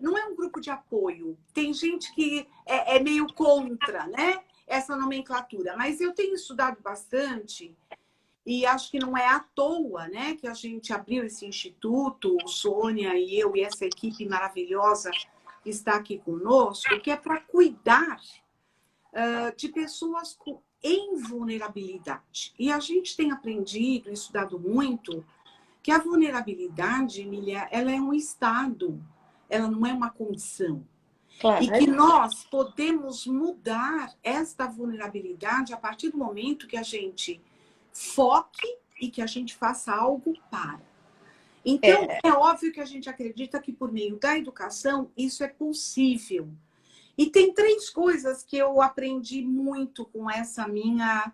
não é um grupo de apoio. Tem gente que é meio contra, né? Essa nomenclatura. Mas eu tenho estudado bastante. E acho que não é à toa, né, que a gente abriu esse instituto, Sônia e eu e essa equipe maravilhosa que está aqui conosco, que é para cuidar de pessoas em vulnerabilidade. E a gente tem aprendido, estudado muito, que a vulnerabilidade, Emília, ela é um estado, ela não é uma condição. Claro. E que nós podemos mudar esta vulnerabilidade a partir do momento que a gente foque e que a gente faça algo para. Então, é óbvio que a gente acredita que por meio da educação isso é possível. E tem 3 coisas que eu aprendi muito com essa minha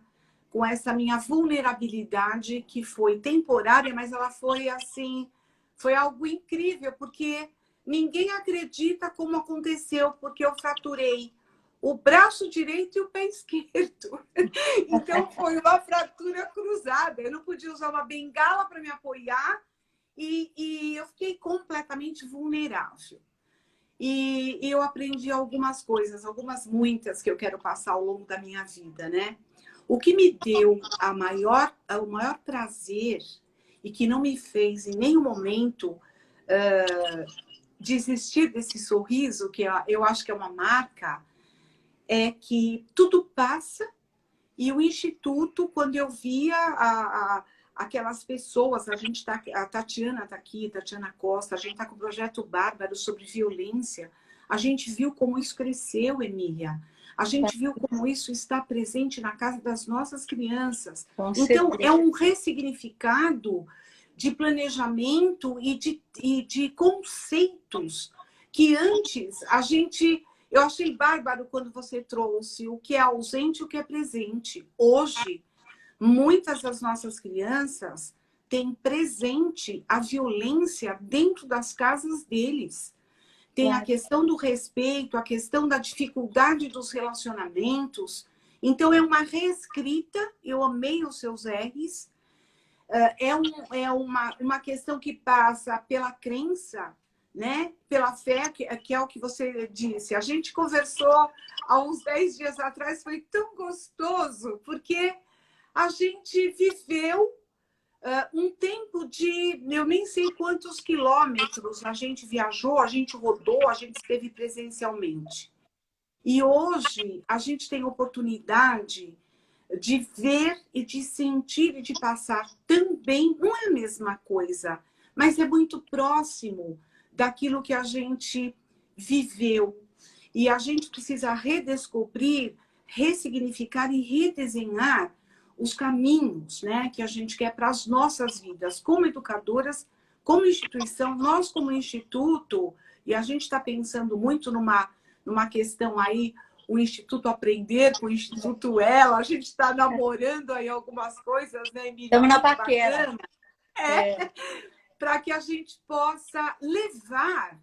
vulnerabilidade, que foi temporária, mas ela foi assim, foi algo incrível, porque ninguém acredita como aconteceu, porque eu fraturei o braço direito e o pé esquerdo. Então, foi uma fratura cruzada. Eu não podia usar uma bengala para me apoiar e eu fiquei completamente vulnerável. E eu aprendi algumas coisas, muitas que eu quero passar ao longo da minha vida, né? O que me deu o maior prazer e que não me fez em nenhum momento desistir desse sorriso, que eu acho que é uma marca, é que tudo passa e o Instituto, quando eu via aquelas pessoas, a Tatiana está aqui, Tatiana Costa, a gente está com o projeto Bárbaro sobre violência, a gente viu como isso cresceu, Emília. A gente viu como isso está presente na casa das nossas crianças. Então, é um ressignificado de planejamento e de conceitos que antes a gente... Eu achei bárbaro quando você trouxe o que é ausente e o que é presente. Hoje, muitas das nossas crianças têm presente a violência dentro das casas deles. Tem a questão do respeito, a questão da dificuldade dos relacionamentos. Então, é uma reescrita. Eu amei os seus R's. É uma questão que passa pela crença, né? Pela fé, que é o que você disse. A gente conversou há uns 10 dias atrás, foi tão gostoso, porque a gente viveu um tempo de... Eu nem sei quantos quilômetros a gente viajou, a gente rodou, a gente esteve presencialmente. E hoje a gente tem oportunidade de ver e de sentir e de passar também. Não é a mesma coisa, mas é muito próximo daquilo que a gente viveu. E a gente precisa redescobrir, ressignificar e redesenhar os caminhos, né, que a gente quer para as nossas vidas, como educadoras, como instituição, nós como instituto, e a gente está pensando muito numa questão aí, o Instituto Aprender com o Instituto Ela, a gente está namorando aí algumas coisas, né, Emília? Estamos na paquera. Para que a gente possa levar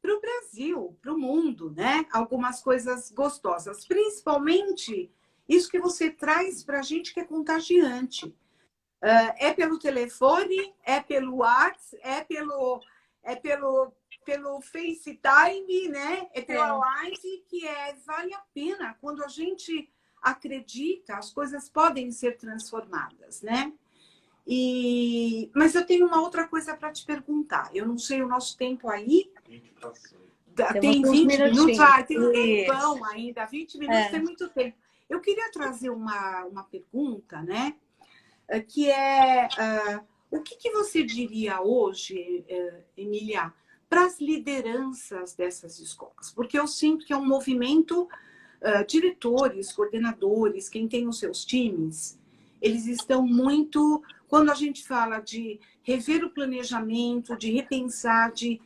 para o Brasil, para o mundo, né? Algumas coisas gostosas. Principalmente isso que você traz para a gente que é contagiante. É pelo telefone, é pelo WhatsApp, é pelo FaceTime, né? É pela live, que vale a pena. Quando a gente acredita, as coisas podem ser transformadas, né? Mas eu tenho uma outra coisa para te perguntar. Eu não sei o nosso tempo aí. Tem 20 minutos? Tem um tempão ainda. 20 minutos tem muito tempo. Eu queria trazer uma pergunta, né? Que é... o que você diria hoje, Emília, para as lideranças dessas escolas? Porque eu sinto que é um movimento... diretores, coordenadores, quem tem os seus times, eles estão muito... Quando a gente fala de rever o planejamento, de repensar, de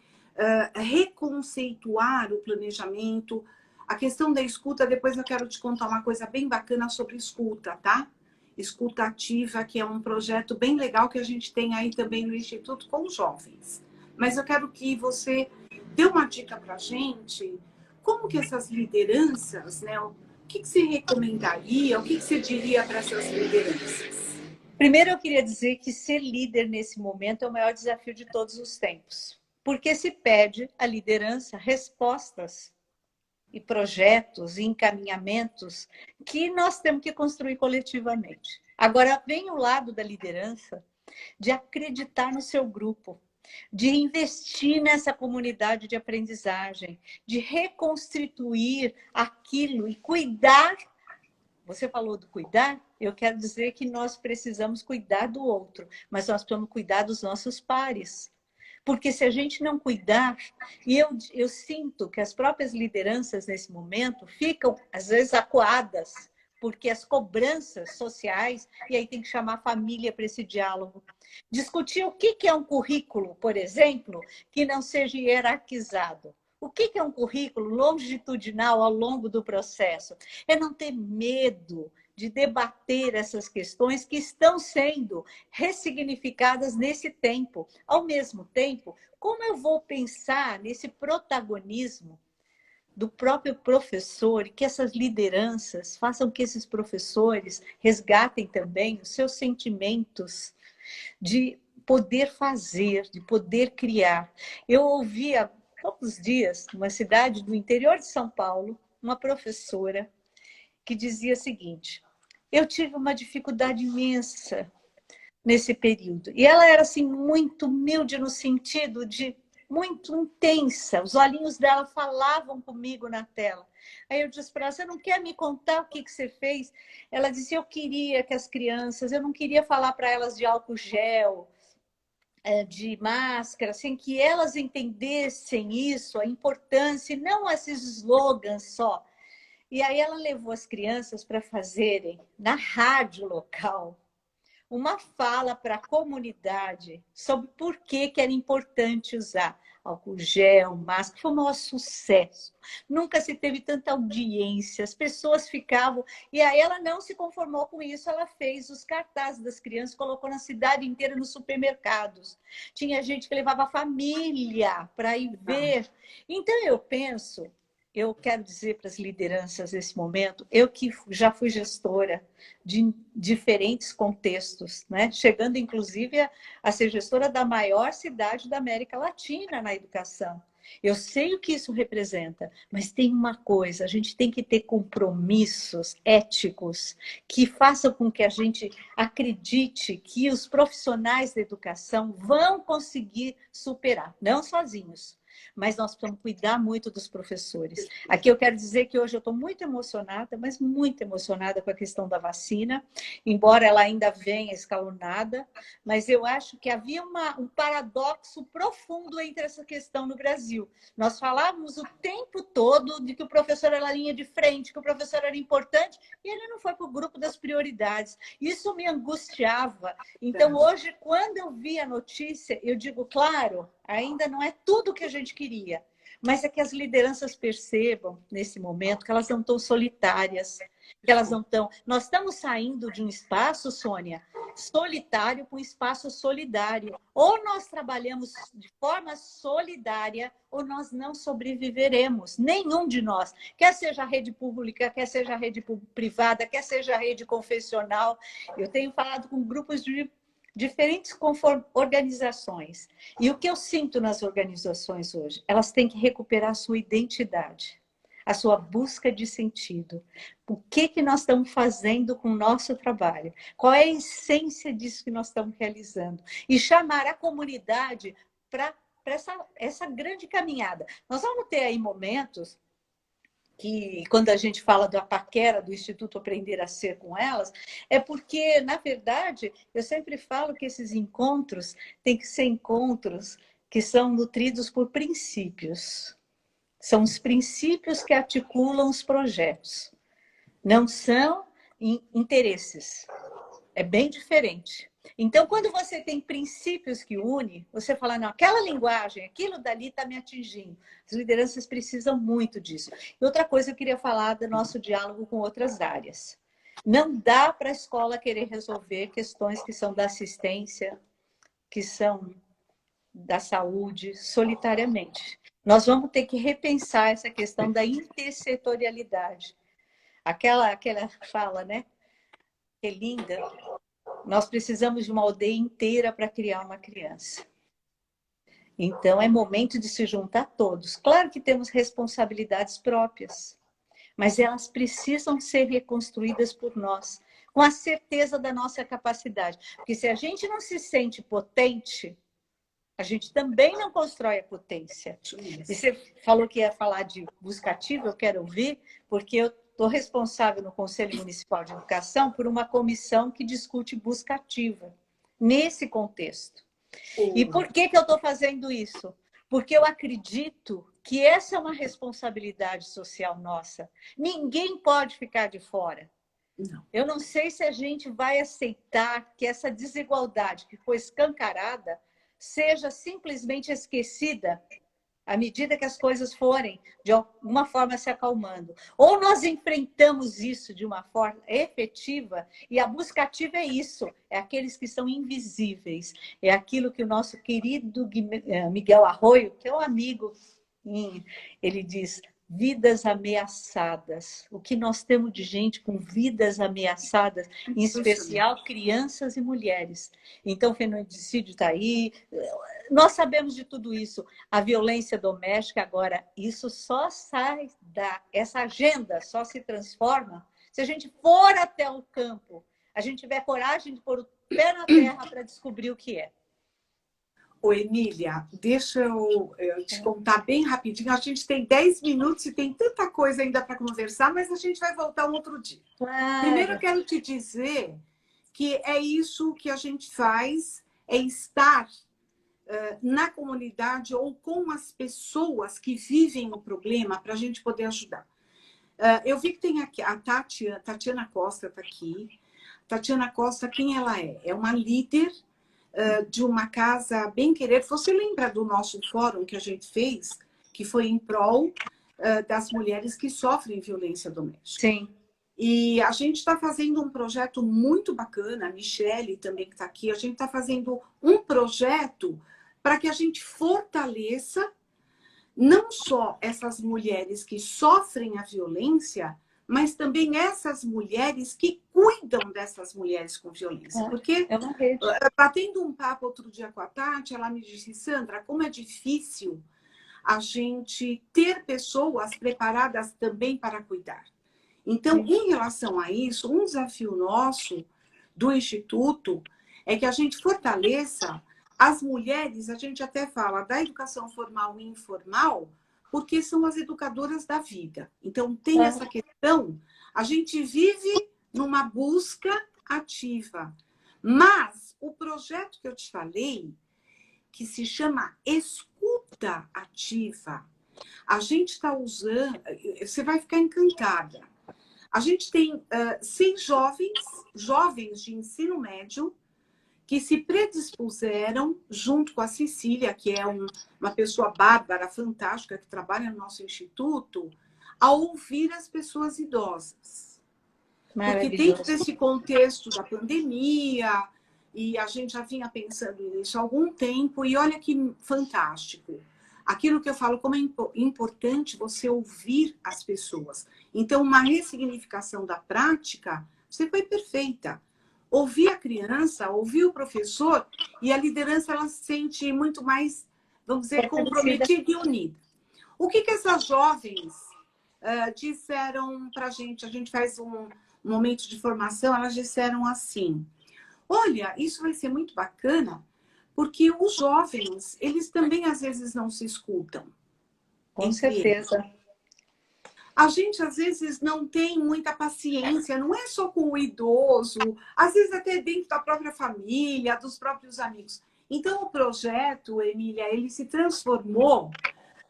reconceituar o planejamento, a questão da escuta, depois eu quero te contar uma coisa bem bacana sobre escuta, tá? escutativa, que é um projeto bem legal que a gente tem aí também no Instituto com jovens. Mas eu quero que você dê uma dica para a gente, como que essas lideranças, né, o que você recomendaria, o que você diria para essas lideranças? Primeiro, eu queria dizer que ser líder nesse momento é o maior desafio de todos os tempos, porque se pede à liderança respostas e projetos e encaminhamentos que nós temos que construir coletivamente. Agora, vem o lado da liderança de acreditar no seu grupo, de investir nessa comunidade de aprendizagem, de reconstituir aquilo e cuidar. Você falou do cuidar, eu quero dizer que nós precisamos cuidar do outro, mas nós precisamos cuidar dos nossos pares. Porque se a gente não cuidar, e eu sinto que as próprias lideranças nesse momento ficam, às vezes, acuadas, porque as cobranças sociais, e aí tem que chamar a família para esse diálogo. Discutir o que é um currículo, por exemplo, que não seja hierarquizado. O que é um currículo longitudinal ao longo do processo? É não ter medo de debater essas questões que estão sendo ressignificadas nesse tempo. Ao mesmo tempo, como eu vou pensar nesse protagonismo do próprio professor e que essas lideranças façam que esses professores resgatem também os seus sentimentos de poder fazer, de poder criar. Eu ouvi há poucos dias, numa cidade do interior de São Paulo, uma professora que dizia o seguinte: eu tive uma dificuldade imensa nesse período. E ela era assim muito humilde no sentido de muito intensa. Os olhinhos dela falavam comigo na tela. Aí eu disse para ela: você não quer me contar o que você fez? Ela disse: eu queria que as crianças, eu não queria falar para elas de álcool gel, de máscara, assim, que elas entendessem isso, a importância, e não esses slogans só. E aí ela levou as crianças para fazerem, na rádio local, uma fala para a comunidade sobre por que era importante usar álcool gel, máscara. Foi um maior sucesso. Nunca se teve tanta audiência, as pessoas ficavam... E aí ela não se conformou com isso, ela fez os cartazes das crianças, colocou na cidade inteira nos supermercados. Tinha gente que levava a família para ir ver. Então eu penso... Eu quero dizer para as lideranças nesse momento, eu que já fui gestora de diferentes contextos, né? Chegando inclusive a ser gestora da maior cidade da América Latina na educação. Eu sei o que isso representa, mas tem uma coisa, a gente tem que ter compromissos éticos que façam com que a gente acredite que os profissionais da educação vão conseguir superar, não sozinhos. Mas nós precisamos cuidar muito dos professores. Aqui eu quero dizer que hoje eu estou muito emocionada, mas muito emocionada com a questão da vacina, embora ela ainda venha escalonada, mas eu acho que havia um paradoxo profundo entre essa questão no Brasil. Nós falávamos o tempo todo de que o professor era a linha de frente, que o professor era importante, e ele não foi para o grupo das prioridades. Isso me angustiava. Então, hoje, quando eu vi a notícia, eu digo, claro, ainda não é tudo que a gente queria, mas é que as lideranças percebam, nesse momento, que elas não estão solitárias, que elas não estão... Nós estamos saindo de um espaço, Sônia, solitário para um espaço solidário. Ou nós trabalhamos de forma solidária, ou nós não sobreviveremos. Nenhum de nós. Quer seja a rede pública, quer seja a rede privada, quer seja a rede confessional. Eu tenho falado com grupos de diferentes organizações. E o que eu sinto nas organizações hoje? Elas têm que recuperar a sua identidade, a sua busca de sentido. O que nós estamos fazendo com o nosso trabalho? Qual é a essência disso que nós estamos realizando? E chamar a comunidade para essa grande caminhada. Nós vamos ter aí momentos que, quando a gente fala da paquera do Instituto Aprender a Ser com elas, é porque, na verdade, eu sempre falo que esses encontros têm que ser encontros que são nutridos por princípios. São os princípios que articulam os projetos. Não são interesses. É bem diferente. Então, quando você tem princípios que unem, você fala, não, aquela linguagem, aquilo dali está me atingindo. As lideranças precisam muito disso. E outra coisa, eu queria falar do nosso diálogo com outras áreas. Não dá para a escola querer resolver questões que são da assistência, que são da saúde, solitariamente. Nós vamos ter que repensar essa questão da intersetorialidade. Aquela fala, né? Que é linda. Nós precisamos de uma aldeia inteira para criar uma criança. Então, é momento de se juntar todos. Claro que temos responsabilidades próprias, mas elas precisam ser reconstruídas por nós, com a certeza da nossa capacidade. Porque se a gente não se sente potente, a gente também não constrói a potência. E você falou que ia falar de buscativa, eu quero ouvir, porque eu estou responsável no Conselho Municipal de Educação por uma comissão que discute buscativa, nesse contexto. E por que eu estou fazendo isso? Porque eu acredito que essa é uma responsabilidade social nossa. Ninguém pode ficar de fora. Não. Eu não sei se a gente vai aceitar que essa desigualdade que foi escancarada seja simplesmente esquecida à medida que as coisas forem, de alguma forma, se acalmando. Ou nós enfrentamos isso de uma forma efetiva, e a buscativa é isso, é aqueles que são invisíveis, é aquilo que o nosso querido Miguel Arroio, que é um amigo, ele diz: vidas ameaçadas. O que nós temos de gente com vidas ameaçadas, em especial crianças e mulheres. Então, o feminicídio está aí. Nós sabemos de tudo isso. A violência doméstica, agora, isso só sai essa agenda só se transforma se a gente for até o campo, a gente tiver coragem de pôr o pé na terra para descobrir o que é. Ô, Emília, deixa eu te contar bem rapidinho. A gente tem 10 minutos e tem tanta coisa ainda para conversar, mas a gente vai voltar um outro dia. Claro. Primeiro, eu quero te dizer que é isso que a gente faz, é estar na comunidade ou com as pessoas que vivem o problema para a gente poder ajudar. Eu vi que tem aqui a Tatiana Costa está aqui. Tatiana Costa, quem ela é? É uma líder de uma casa bem querer. Você lembra do nosso fórum que a gente fez, que foi em prol das mulheres que sofrem violência doméstica? Sim. E a gente está fazendo um projeto muito bacana, a Michele também que está aqui, a gente está fazendo um projeto para que a gente fortaleça não só essas mulheres que sofrem a violência, mas também essas mulheres que cuidam dessas mulheres com violência. Porque, batendo um papo outro dia com a Tati, ela me disse: Sandra, como é difícil a gente ter pessoas preparadas também para cuidar. Então, em relação a isso, um desafio nosso do Instituto é que a gente fortaleça as mulheres, a gente até fala da educação formal e informal, porque são as educadoras da vida. Então, tem essa questão, a gente vive numa busca ativa. Mas o projeto que eu te falei, que se chama Escuta Ativa, a gente está usando, você vai ficar encantada. A gente tem 6 jovens de ensino médio, que se predispuseram, junto com a Cecília, que é uma pessoa bárbara, fantástica, que trabalha no nosso instituto, a ouvir as pessoas idosas. Porque dentro desse contexto da pandemia, e a gente já vinha pensando nisso há algum tempo, e olha que fantástico. Aquilo que eu falo, como é importante você ouvir as pessoas. Então, uma ressignificação da prática, você foi perfeita. Ouvir a criança, ouvir o professor, e a liderança ela se sente muito mais, vamos dizer, comprometida e unida. O que essas jovens disseram para a gente faz um momento de formação, elas disseram assim: olha, isso vai ser muito bacana, porque os jovens, eles também às vezes não se escutam. Com certeza. A gente, às vezes, não tem muita paciência, não é só com o idoso, às vezes até dentro da própria família, dos próprios amigos. Então, o projeto, Emília, ele se transformou,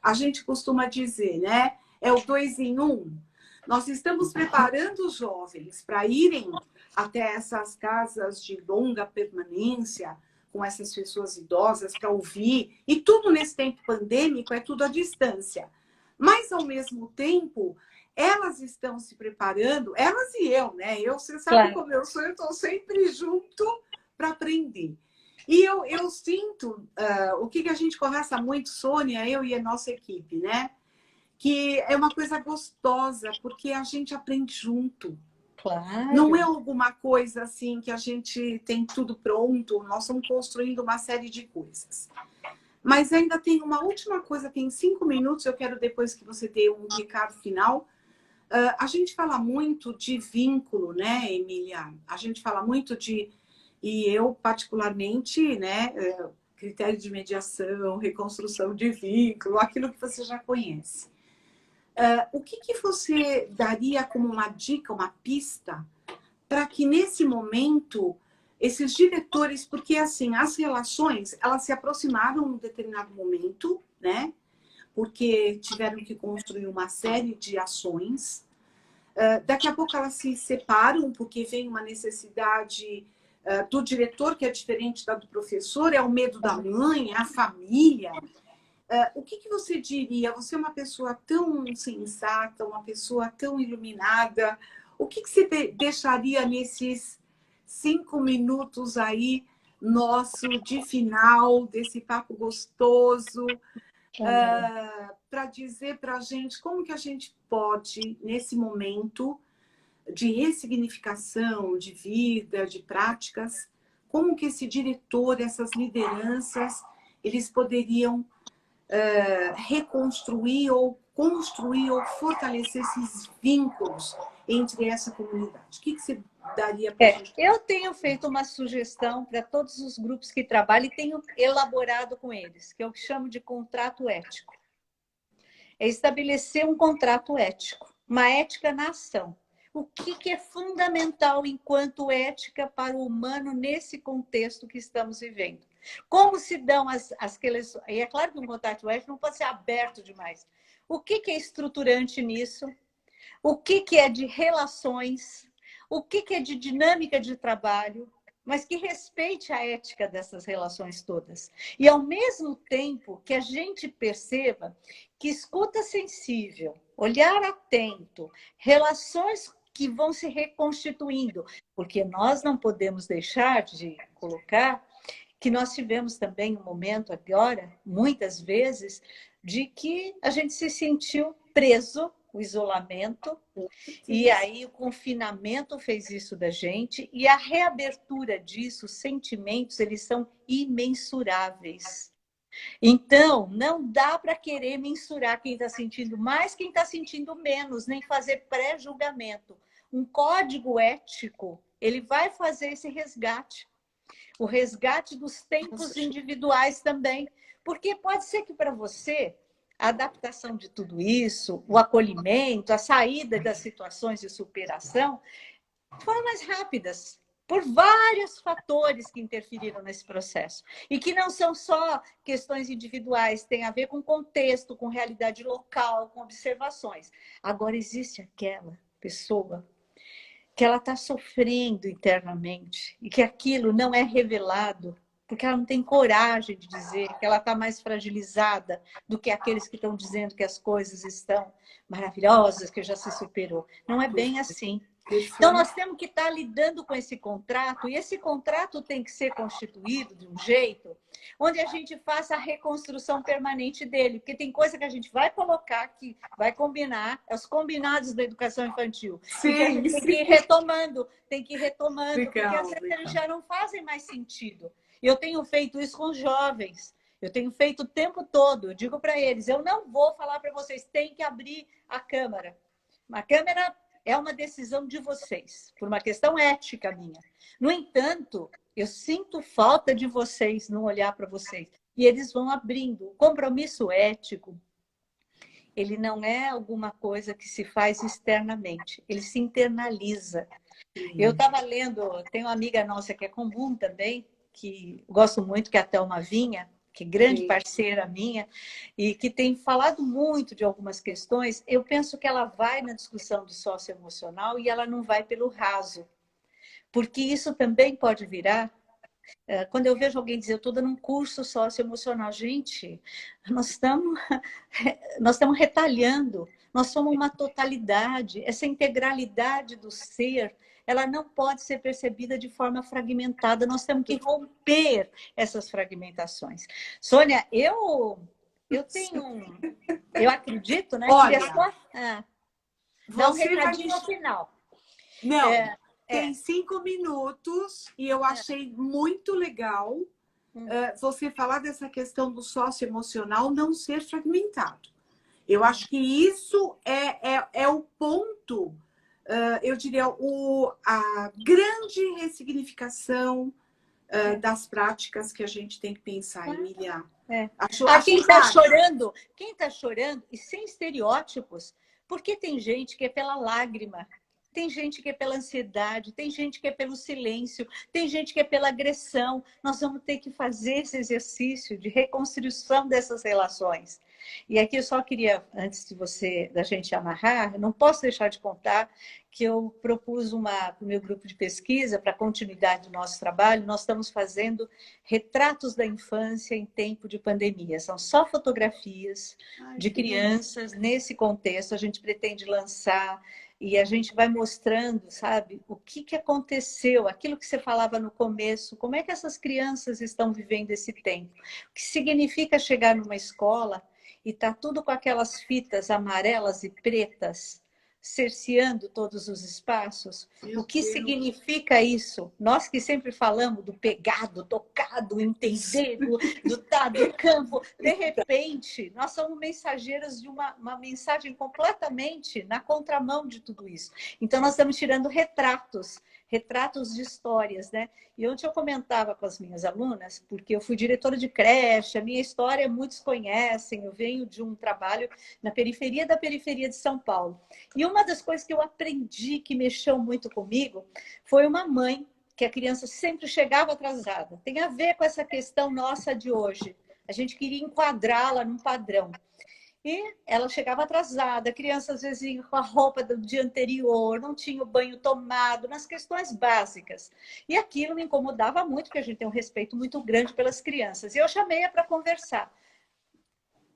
a gente costuma dizer, né? É o 2 em 1. Nós estamos preparando os jovens para irem até essas casas de longa permanência, com essas pessoas idosas, para ouvir, e tudo nesse tempo pandêmico é tudo à distância. Mas, ao mesmo tempo, elas estão se preparando, elas e eu, né? Você sabe Claro. como eu sou, eu estou sempre junto para aprender. E eu sinto, o que a gente conversa muito, Sônia, eu e a nossa equipe, né? Que é uma coisa gostosa, porque a gente aprende junto. Claro. Não é alguma coisa assim que a gente tem tudo pronto, nós estamos construindo uma série de coisas. Mas ainda tem uma última coisa, tem 5 minutos, eu quero depois que você dê um recado final. A gente fala muito de vínculo, né, Emília? A gente fala muito de, e eu particularmente, né, critério de mediação, reconstrução de vínculo, aquilo que você já conhece. O que você daria como uma dica, uma pista, para que nesse momento esses diretores, porque assim, as relações, elas se aproximaram em um determinado momento, né? Porque tiveram que construir uma série de ações. Daqui a pouco elas se separam, porque vem uma necessidade do diretor, que é diferente da do professor, é o medo da mãe, é a família. O que você diria? Você é uma pessoa tão sensata, uma pessoa tão iluminada. O que você deixaria nesses 5 minutos aí, nosso, de final, desse papo gostoso, para dizer para a gente como que a gente pode, nesse momento de ressignificação de vida, de práticas, como que esse diretor, essas lideranças, eles poderiam reconstruir ou construir ou fortalecer esses vínculos entre essa comunidade. O que você daria para a gente? Eu tenho feito uma sugestão para todos os grupos que trabalham e tenho elaborado com eles, que eu chamo de contrato ético. É estabelecer um contrato ético, uma ética na ação. O que é fundamental enquanto ética para o humano nesse contexto que estamos vivendo? Como se dão aqueles... E é claro que um contrato ético não pode ser aberto demais. O que é estruturante nisso? O que é de relações? O que é de dinâmica de trabalho? Mas que respeite a ética dessas relações todas. E, ao mesmo tempo, que a gente perceba que escuta sensível, olhar atento, relações que vão se reconstituindo, porque nós não podemos deixar de colocar que nós tivemos também um momento agora, muitas vezes, de que a gente se sentiu preso, o isolamento, e aí o confinamento fez isso da gente, e a reabertura disso, os sentimentos, eles são imensuráveis. Então, não dá para querer mensurar quem está sentindo mais, quem está sentindo menos, nem fazer pré-julgamento. Um código ético, ele vai fazer esse resgate. O resgate dos tempos individuais também. Porque pode ser que para você a adaptação de tudo isso, o acolhimento, a saída das situações de superação foram mais rápidas, por vários fatores que interferiram nesse processo. E que não são só questões individuais, tem a ver com contexto, com realidade local, com observações. Agora, existe aquela pessoa que ela está sofrendo internamente e que aquilo não é revelado porque ela não tem coragem de dizer que ela está mais fragilizada do que aqueles que estão dizendo que as coisas estão maravilhosas, que já se superou. Não é bem assim. Então, nós temos que estar lidando com esse contrato, e esse contrato tem que ser constituído de um jeito onde a gente faça a reconstrução permanente dele, porque tem coisa que a gente vai colocar, que vai combinar, é os combinados da educação infantil. Sim, e que a gente tem que ir retomando, porque às vezes eles já não fazem mais sentido. Eu tenho feito isso com os jovens, eu tenho feito o tempo todo, eu digo para eles, eu não vou falar para vocês, tem que abrir a câmara. A câmara é uma decisão de vocês, por uma questão ética minha. No entanto, eu sinto falta de vocês, não olhar para vocês. E eles vão abrindo. O compromisso ético, ele não é alguma coisa que se faz externamente, ele se internaliza. Eu estava lendo, tem uma amiga nossa que é comum também, que gosto muito, que é a Thelma Vinha, que é grande parceira minha, e que tem falado muito de algumas questões. Eu penso que ela vai na discussão do socioemocional e ela não vai pelo raso, porque isso também pode virar Quando eu vejo alguém dizer, eu estou dando um curso socioemocional, gente, nós estamos retalhando, nós somos uma totalidade, essa integralidade do ser, ela não pode ser percebida de forma fragmentada, nós temos que romper essas fragmentações. Sônia, eu acredito, né? Olha, que só, dá um recadinho no final. Não, tem 5 minutos e eu achei muito legal você falar dessa questão do socioemocional não ser fragmentado. Eu acho que isso é o ponto, eu diria, a grande ressignificação das práticas que a gente tem que pensar, Emília. Quem está chorando, e sem estereótipos, porque tem gente que é pela lágrima, tem gente que é pela ansiedade, tem gente que é pelo silêncio, tem gente que é pela agressão. Nós vamos ter que fazer esse exercício de reconstrução dessas relações. E aqui eu só queria, antes da gente amarrar, eu não posso deixar de contar que eu propus para o meu grupo de pesquisa, para a continuidade do nosso trabalho, nós estamos fazendo retratos da infância em tempo de pandemia. São só fotografias de crianças nesse contexto. A gente pretende lançar e a gente vai mostrando, sabe, o que aconteceu, aquilo que você falava no começo, como é que essas crianças estão vivendo esse tempo. O que significa chegar numa escola e tá tudo com aquelas fitas amarelas e pretas cerceando todos os espaços. O que significa isso? Nós que sempre falamos do pegado, tocado, entender, do campo, de repente, nós somos mensageiras de uma mensagem completamente na contramão de tudo isso. Então, nós estamos tirando retratos de histórias, né? E ontem eu comentava com as minhas alunas, porque eu fui diretora de creche, a minha história muitos conhecem, eu venho de um trabalho na periferia da periferia de São Paulo. E uma das coisas que eu aprendi, que mexeu muito comigo, foi uma mãe que a criança sempre chegava atrasada. Tem a ver com essa questão nossa de hoje. A gente queria enquadrá-la num padrão. E ela chegava atrasada, a criança às vezes ia com a roupa do dia anterior, não tinha o banho tomado, nas questões básicas. E aquilo me incomodava muito, porque a gente tem um respeito muito grande pelas crianças. E eu chamei-a para conversar.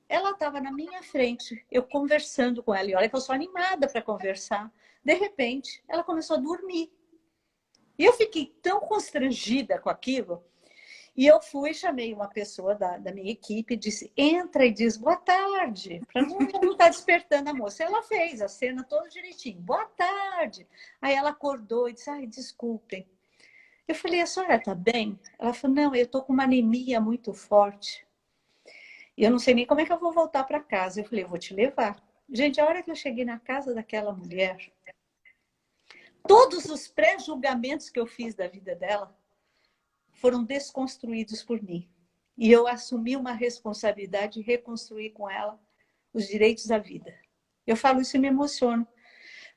Ela estava na minha frente, eu conversando com ela. E olha que eu sou animada para conversar. De repente, ela começou a dormir. E eu fiquei tão constrangida com aquilo. E eu chamei uma pessoa da minha equipe, disse, entra e diz boa tarde, para não estar despertando a moça. Ela fez a cena toda direitinho, boa tarde. Aí ela acordou e disse, ai, desculpem. Eu falei, a senhora está bem? Ela falou, não, eu estou com uma anemia muito forte. E eu não sei nem como é que eu vou voltar para casa. Eu falei, eu vou te levar. Gente, a hora que eu cheguei na casa daquela mulher, todos os pré-julgamentos que eu fiz da vida dela foram desconstruídos por mim. E eu assumi uma responsabilidade de reconstruir com ela os direitos da vida. Eu falo isso e me emociono,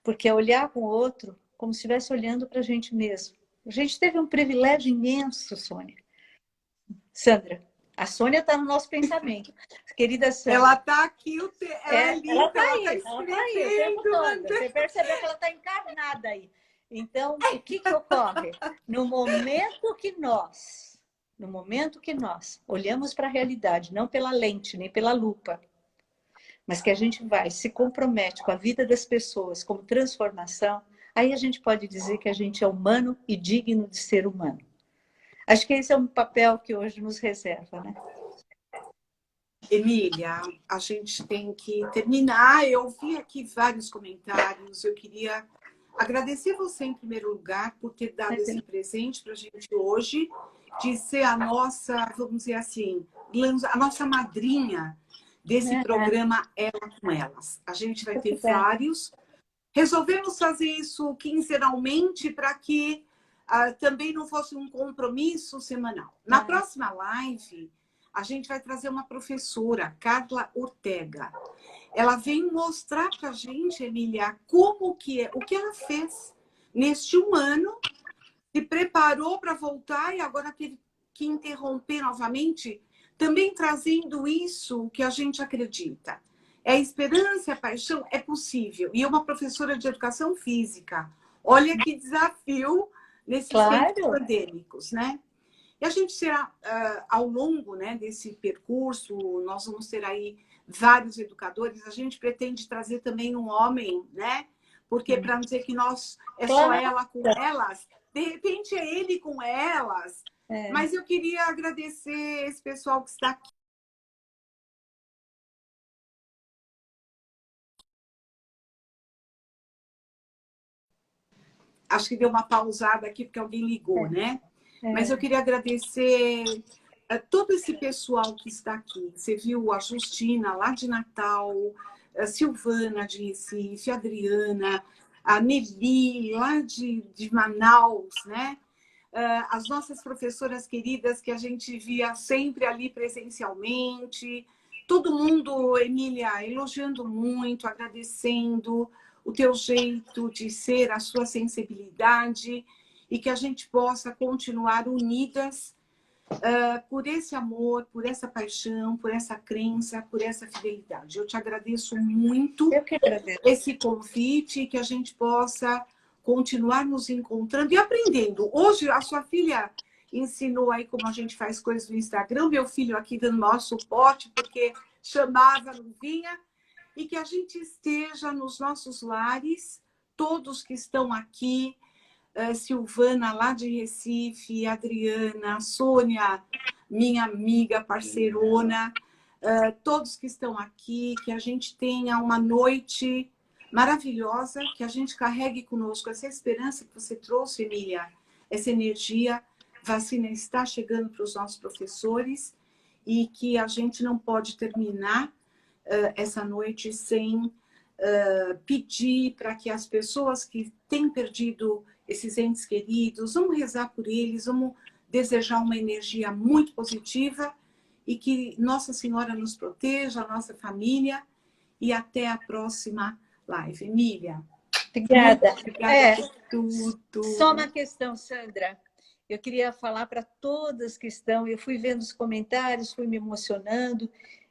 porque é olhar com o outro como se estivesse olhando para a gente mesmo. A gente teve um privilégio imenso, Sônia. Sandra, a Sônia está no nosso pensamento. Querida Sandra. Ela está aqui, ela é linda, ela está aí o tempo todo. André. Você percebeu que ela está encarnada aí. Então, o que ocorre? No momento que nós olhamos para a realidade, não pela lente, nem pela lupa, mas que a gente se compromete com a vida das pessoas como transformação, aí a gente pode dizer que a gente é humano e digno de ser humano. Acho que esse é um papel que hoje nos reserva, né? Emília, a gente tem que terminar. Eu vi aqui vários comentários, eu queria agradecer você, em primeiro lugar, por ter dado esse presente para a gente hoje, de ser a nossa, vamos dizer assim, a nossa madrinha desse programa Ela com Elas. A gente vai ter vários. Resolvemos fazer isso quinzenalmente para que também não fosse um compromisso semanal. Na próxima live, a gente vai trazer uma professora, Carla Ortega. Ela vem mostrar para a gente, Emília, o que ela fez neste 1 ano, se preparou para voltar e agora teve que interromper novamente, também trazendo isso que a gente acredita. É a esperança, a paixão, é possível. E uma professora de educação física. Olha que desafio nesses tempos pandêmicos, né? E a gente será, ao longo, né, desse percurso, nós vamos ter aí vários educadores. A gente pretende trazer também um homem, né? Porque para não dizer que nós é só ela com elas, de repente é ele com elas. Mas eu queria agradecer esse pessoal que está aqui. Acho que deu uma pausada aqui porque alguém ligou, né? Mas eu queria agradecer a todo esse pessoal que está aqui. Você viu a Justina, lá de Natal, a Silvana, de Recife, a Adriana, a Nelly, lá de Manaus, né? As nossas professoras queridas que a gente via sempre ali presencialmente. Todo mundo, Emília, elogiando muito, agradecendo o teu jeito de ser, a sua sensibilidade, e que a gente possa continuar unidas por esse amor, por essa paixão, por essa crença, por essa fidelidade. Eu te agradeço muito esse convite, que a gente possa continuar nos encontrando e aprendendo. Hoje, a sua filha ensinou aí como a gente faz coisas no Instagram, meu filho aqui dando maior suporte, porque chamava, não vinha, e que a gente esteja nos nossos lares, todos que estão aqui, Silvana, lá de Recife, Adriana, Sônia, minha amiga, parceirona, todos que estão aqui, que a gente tenha uma noite maravilhosa, que a gente carregue conosco essa esperança que você trouxe, Emília, essa energia. Vacina está chegando para os nossos professores e que a gente não pode terminar essa noite sem pedir para que as pessoas que têm perdido esses entes queridos, vamos rezar por eles, vamos desejar uma energia muito positiva e que Nossa Senhora nos proteja, a nossa família, e até a próxima live. Emília. Obrigada. Obrigada por tudo. Só uma questão, Sandra. Eu queria falar para todas que estão, eu fui vendo os comentários, fui me emocionando,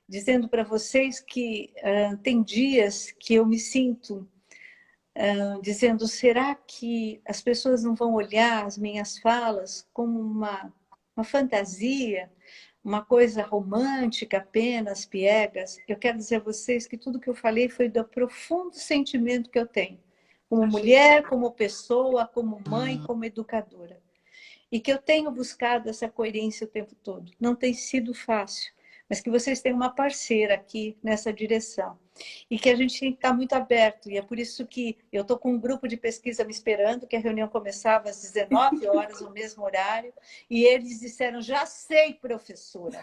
dizendo para vocês que tem dias que eu me sinto dizendo, será que as pessoas não vão olhar as minhas falas como uma fantasia, uma coisa romântica apenas, piegas? Eu quero dizer a vocês que tudo que eu falei foi do profundo sentimento que eu tenho, como mulher, como pessoa, como mãe, como educadora. E que eu tenho buscado essa coerência o tempo todo. Não tem sido fácil, mas que vocês têm uma parceira aqui nessa direção. E que a gente tem que estar muito aberto. E é por isso que eu estou com um grupo de pesquisa me esperando, que a reunião começava às 19 horas, no mesmo horário. E eles disseram, já sei, professora,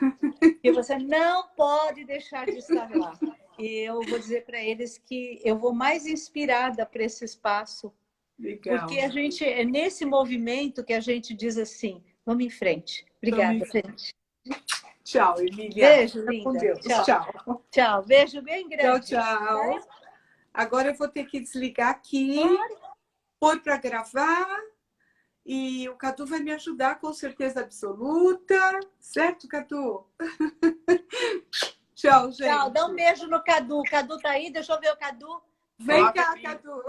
que você não pode deixar de estar lá. E eu vou dizer para eles que eu vou mais inspirada para esse espaço. Legal. Porque a gente, é nesse movimento que a gente diz assim, vamos em frente. Obrigada, gente. Tchau, Emília. Beijo, linda. Com Deus. Tchau. Tchau. Beijo bem grande. Tchau. Agora eu vou ter que desligar aqui, pôr para gravar, e o Cadu vai me ajudar com certeza absoluta. Certo, Cadu? Tchau, gente. Tchau. Dá um beijo no Cadu. O Cadu tá aí? Deixa eu ver o Cadu. Vem cá, Cadu.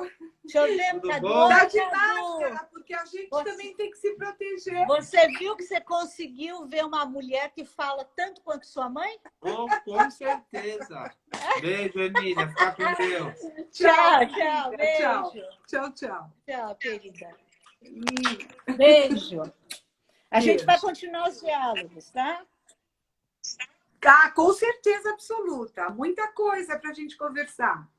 Deixa eu ver o Cadu. Tá de máscara, porque a gente também tem que se proteger. Você viu que você conseguiu ver uma mulher que fala tanto quanto sua mãe? Oh, com certeza. Beijo, Emília. Fica com Deus. Tchau. Beijo. Tchau. Tchau, querida. Beijo. A gente vai continuar os diálogos, tá? Tá, com certeza absoluta. Muita coisa para a gente conversar.